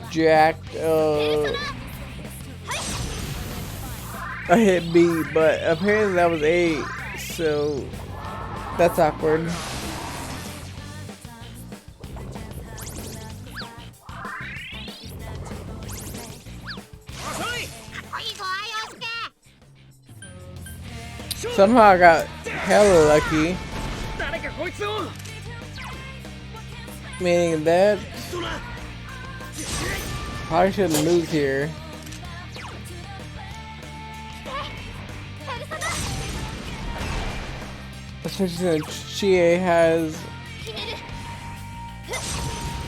S1: jacked a hit B, but apparently that was A, so that's awkward. Somehow I got hella lucky. Meaning that probably shouldn't lose here. Especially since Chie has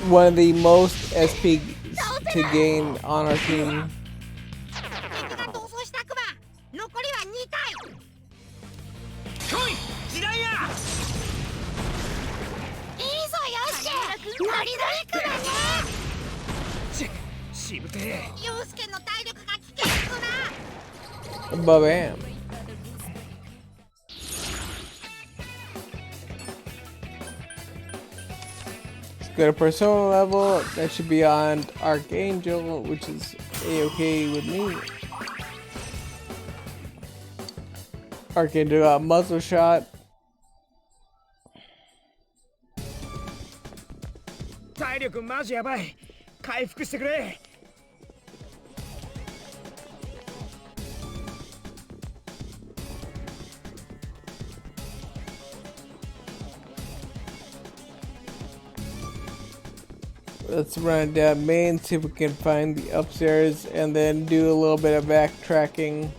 S1: one of the most SP to gain on our team. Ba-bam. Let's go to Persona level. That should be on Archangel, which is a-okay with me. Archangel got muzzle shot. Let's run down main, see if we can find the upstairs, and then do a little bit of backtracking.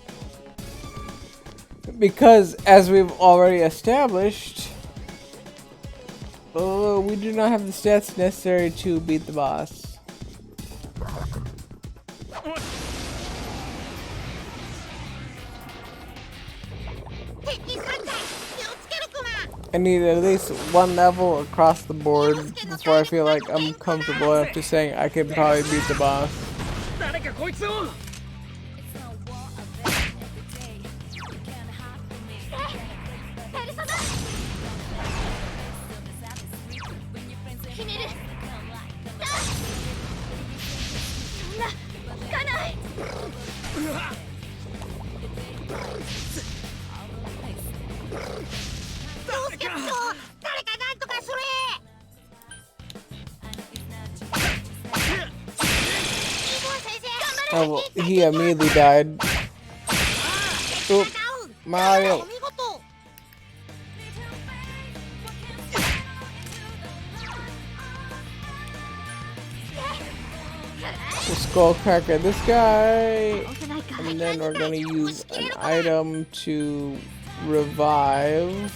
S1: Because, as we've already established, we do not have the stats necessary to beat the boss. I need at least one level across the board before I feel like I'm comfortable enough to saying I can probably beat the boss. Oh, well, he immediately died. Oop, Mario. We'll skull cracker this guy, and then we're gonna use an item to revive.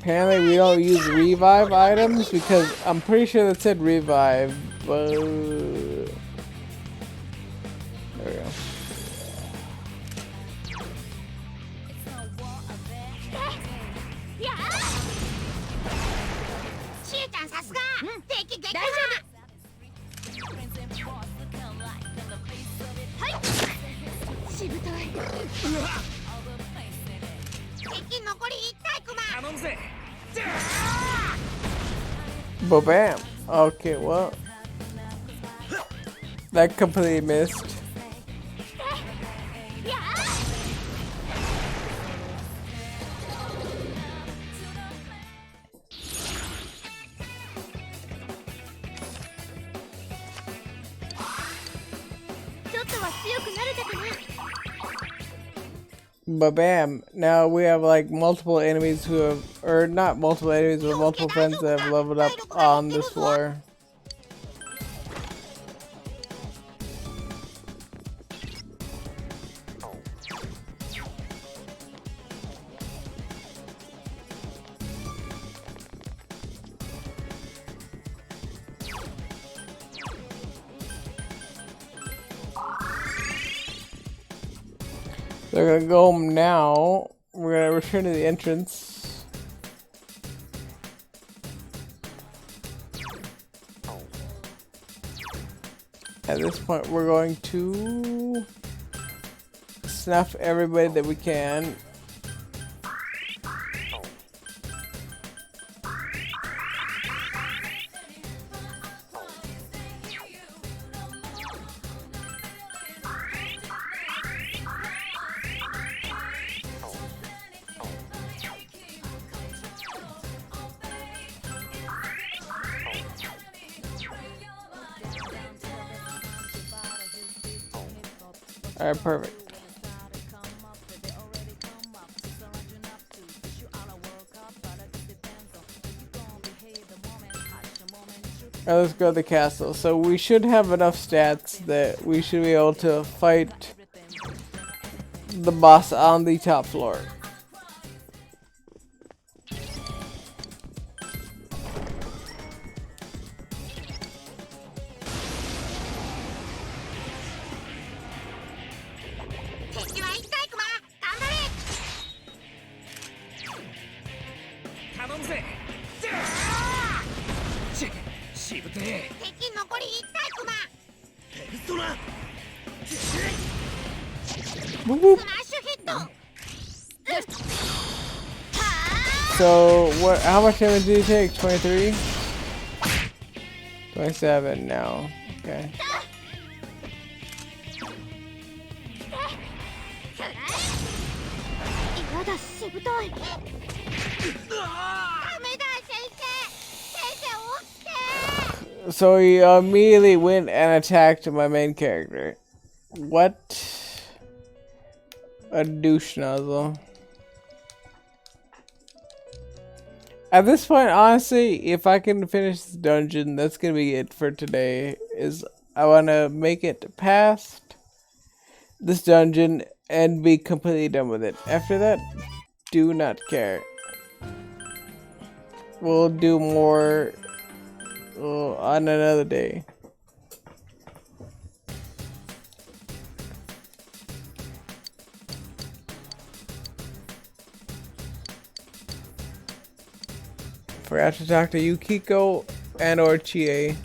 S1: Apparently we don't use revive items because I'm pretty sure that said revive, but there we go. Ba-bam. Okay, well, that completely missed. Ba-bam. Now we have like multiple enemies who have, or not multiple enemies, but multiple friends that have leveled up on this floor. They're gonna go home now. We're gonna return to the entrance. At this point, we're going to snuff everybody that we can. Alright, perfect. Alright, let's go to the castle. So we should have enough stats that we should be able to fight the boss on the top floor. Whoop, whoop. So what? How much damage did you take? 23? 27 now. Okay. So he immediately went and attacked my main character. What a douche nozzle. At this point, honestly, if I can finish this dungeon, that's gonna be it for today. I wanna make it past this dungeon and be completely done with it. After that, do not care. We'll do more on another day. Forgot to talk to Yukiko and or Chie.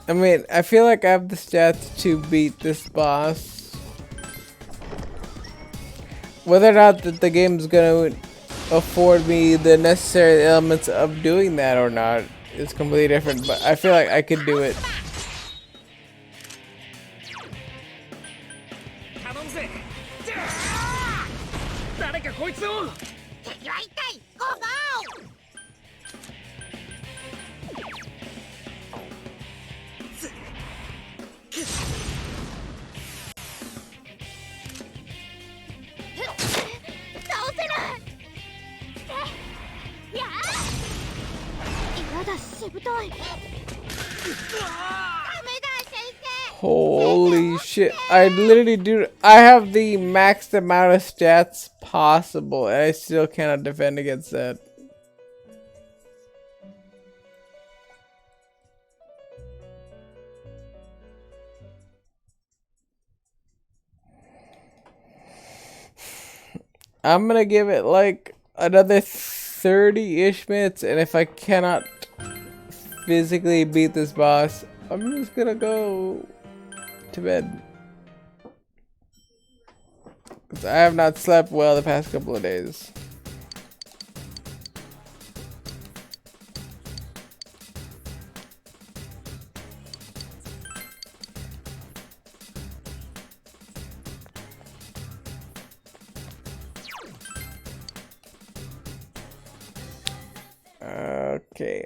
S1: I mean, I feel like I have the stats to beat this boss. Whether or not that the game's gonna afford me the necessary elements of doing that or not is completely different, but I feel like I could do it. Holy shit, I literally do. I have the maxed amount of stats possible and I still cannot defend against that. I'm gonna give it like another 30-ish minutes, and if I cannot physically beat this boss, I'm just gonna go to bed. 'Cause I have not slept well the past couple of days. Okay,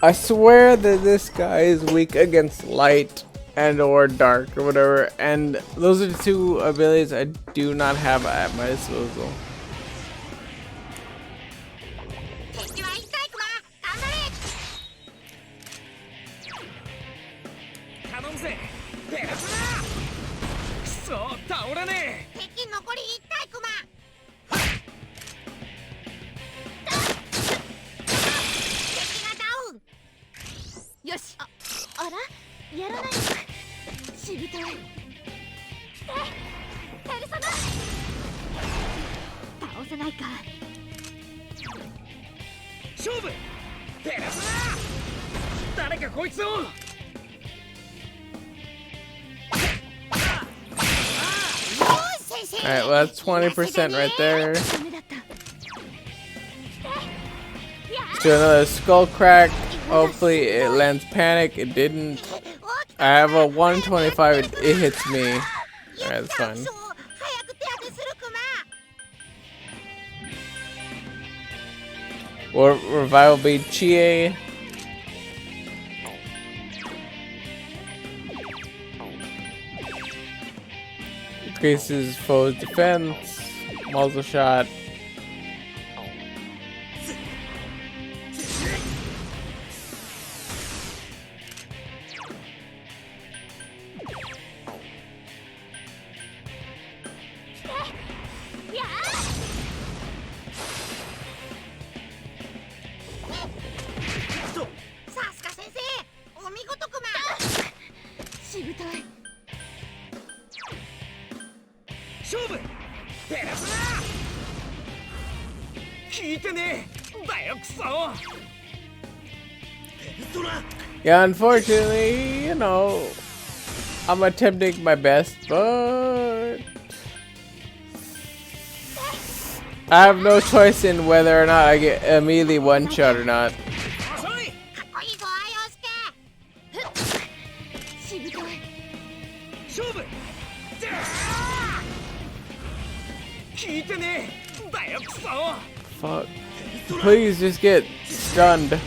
S1: I swear that this guy is weak against light and or dark or whatever, and those are the two abilities I do not have at my disposal. Alright, well that's 20% right there. Let's do another skull crack. Hopefully it lands panic. It didn't. I have a 125. It hits me. Alright, that's fine. Will revival be Chie? Increases foe's defense. Muzzle shot. Yeah, unfortunately, you know, I'm attempting my best, but I have no choice in whether or not I get immediately one shot or not. Fuck. Please just get stunned.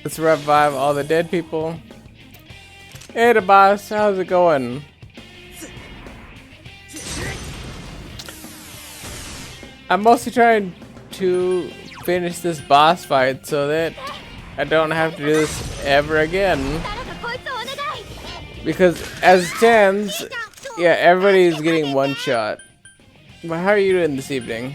S1: Let's revive all the dead people. Hey, the boss, how's it going? I'm mostly trying to finish this boss fight so that I don't have to do this ever again. Because as it stands, yeah, everybody's getting one shot. But how are you doing this evening?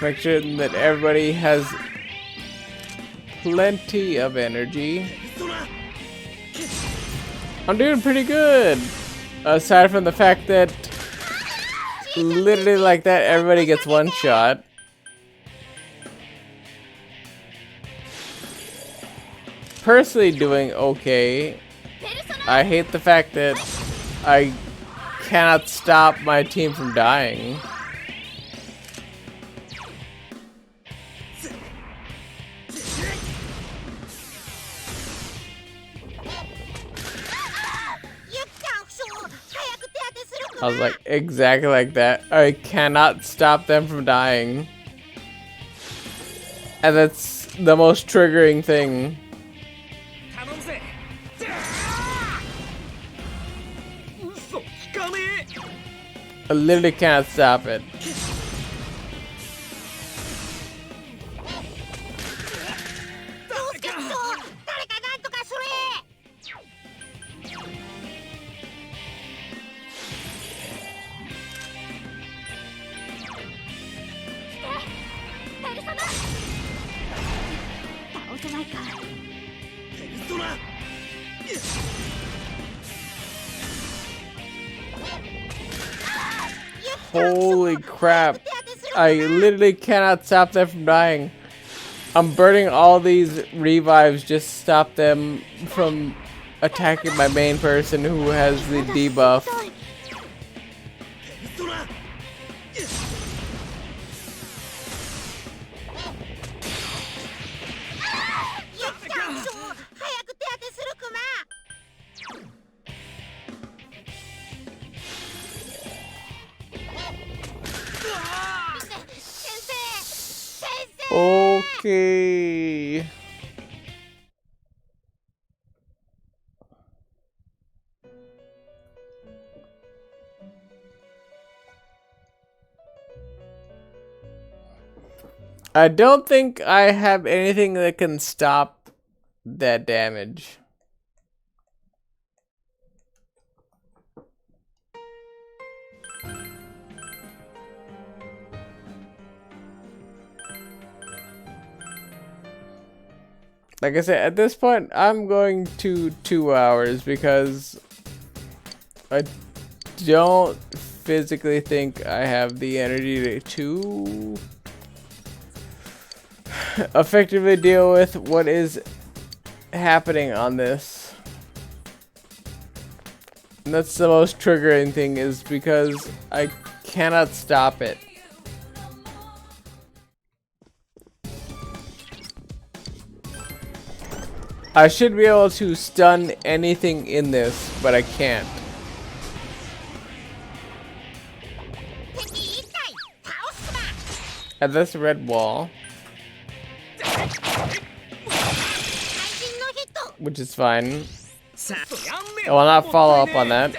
S1: Let's make sure that everybody has plenty of energy. I'm doing pretty good. Aside from the fact that literally like that, everybody gets one shot. Personally doing okay. I hate the fact that I cannot stop my team from dying. I was like, exactly like that. I cannot stop them from dying. And that's the most triggering thing. I literally cannot stop it. Holy crap. I literally cannot stop them from dying. I'm burning all these revives just to stop them from attacking my main person who has the debuff. Okay. I don't think I have anything that can stop that damage. Like I said, at this point, I'm going to 2 hours because I don't physically think I have the energy to effectively deal with what is happening on this. And that's the most triggering thing, is because I cannot stop it. I should be able to stun anything in this, but I can't. At this red wall, which is fine. I will not follow up on that.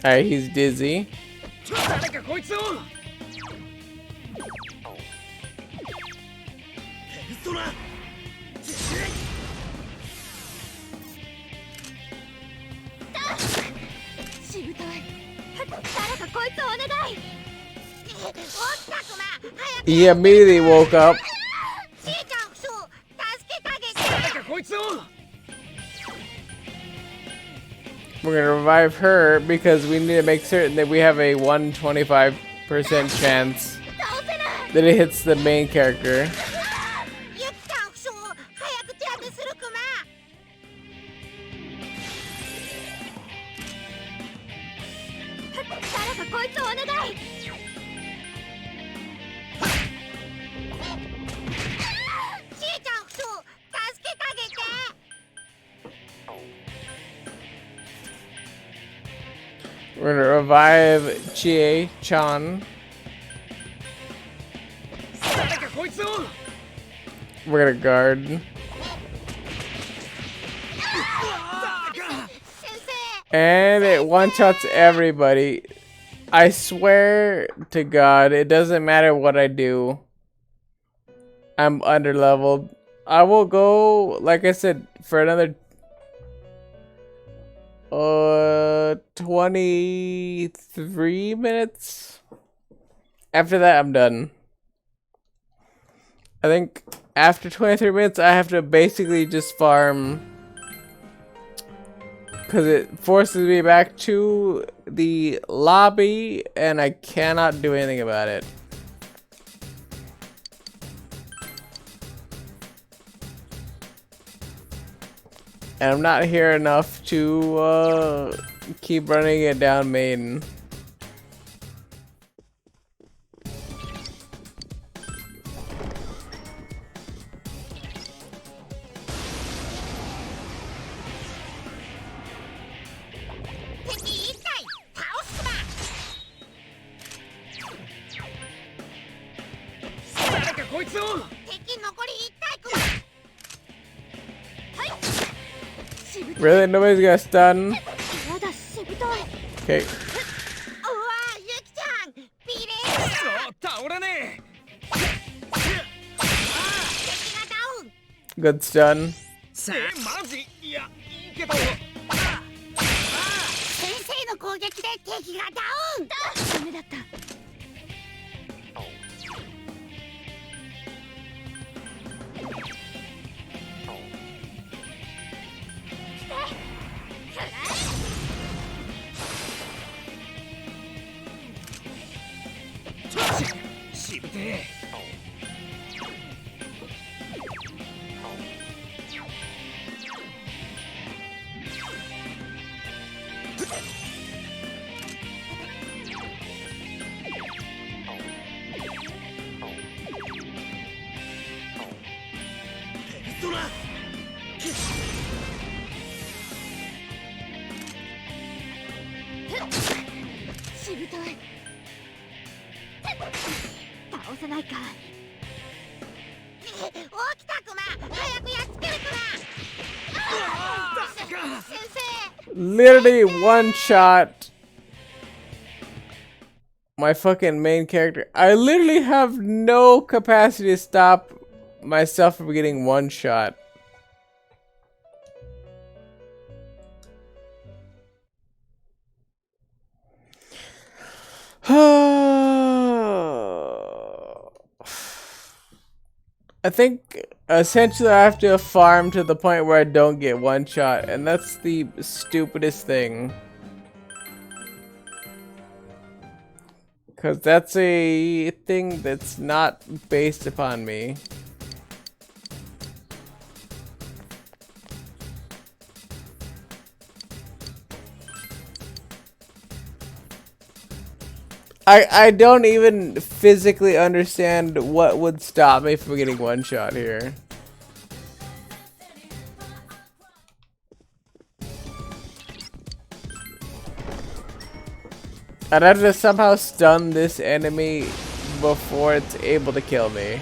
S1: Alright, he's dizzy. He immediately woke up. We're gonna revive her because we need to make certain that we have a 125% chance that it hits the main character. We're gonna revive Chie-chan. We're gonna guard. And it one-shots everybody. I swear to God, it doesn't matter what I do. I'm underleveled. I will go, like I said, for another 23 minutes. After that, I'm done. I think after 23 minutes, I have to basically just farm, because it forces me back to the lobby and I cannot do anything about it. And I'm not here enough to keep running it down main. Really? Nobody's gonna stun? Okay. Good stun. literally one shot my fucking main character. I literally have no capacity to stop myself from getting one shot. I think essentially I have to farm to the point where I don't get one shot, and that's the stupidest thing. Because that's a thing that's not based upon me. I don't even physically understand what would stop me from getting one shot here. I'd have to somehow stun this enemy before it's able to kill me.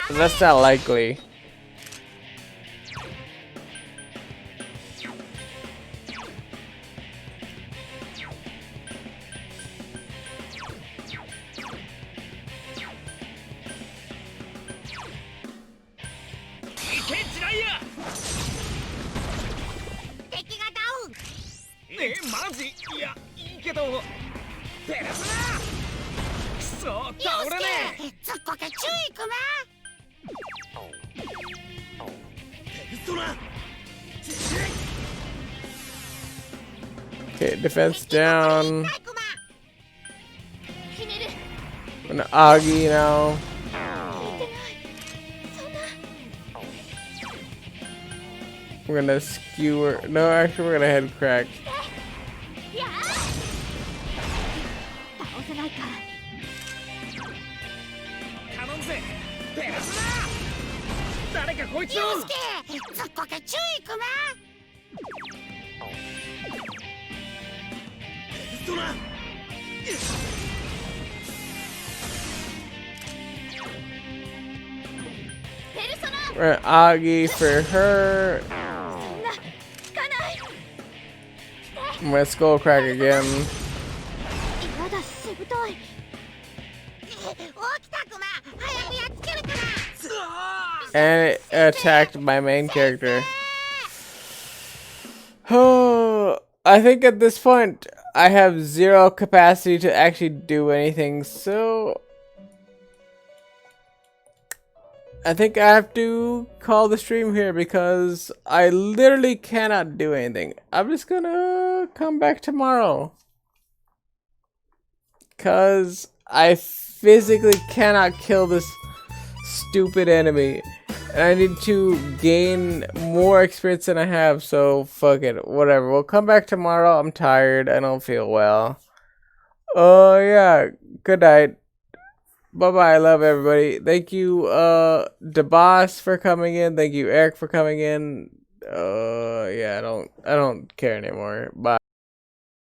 S1: That's not likely. Okay, defense down. I'm gonna Augie now. We're gonna skewer. No, actually, we're gonna head crack. We're gonna Augie for her. I'm gonna skull crack again. And it attacked my main character. Oh, I think at this point I have zero capacity to actually do anything, so I think I have to call the stream here because I literally cannot do anything. I'm just gonna come back tomorrow because I physically cannot kill this stupid enemy. And I need to gain more experience than I have, so fuck it. Whatever. We'll come back tomorrow. I'm tired. I don't feel well. Oh, yeah. Good night. Bye-bye. I love everybody. Thank you, DeBoss for coming in. Thank you, Eric, for coming in. Yeah, I don't care anymore. Bye.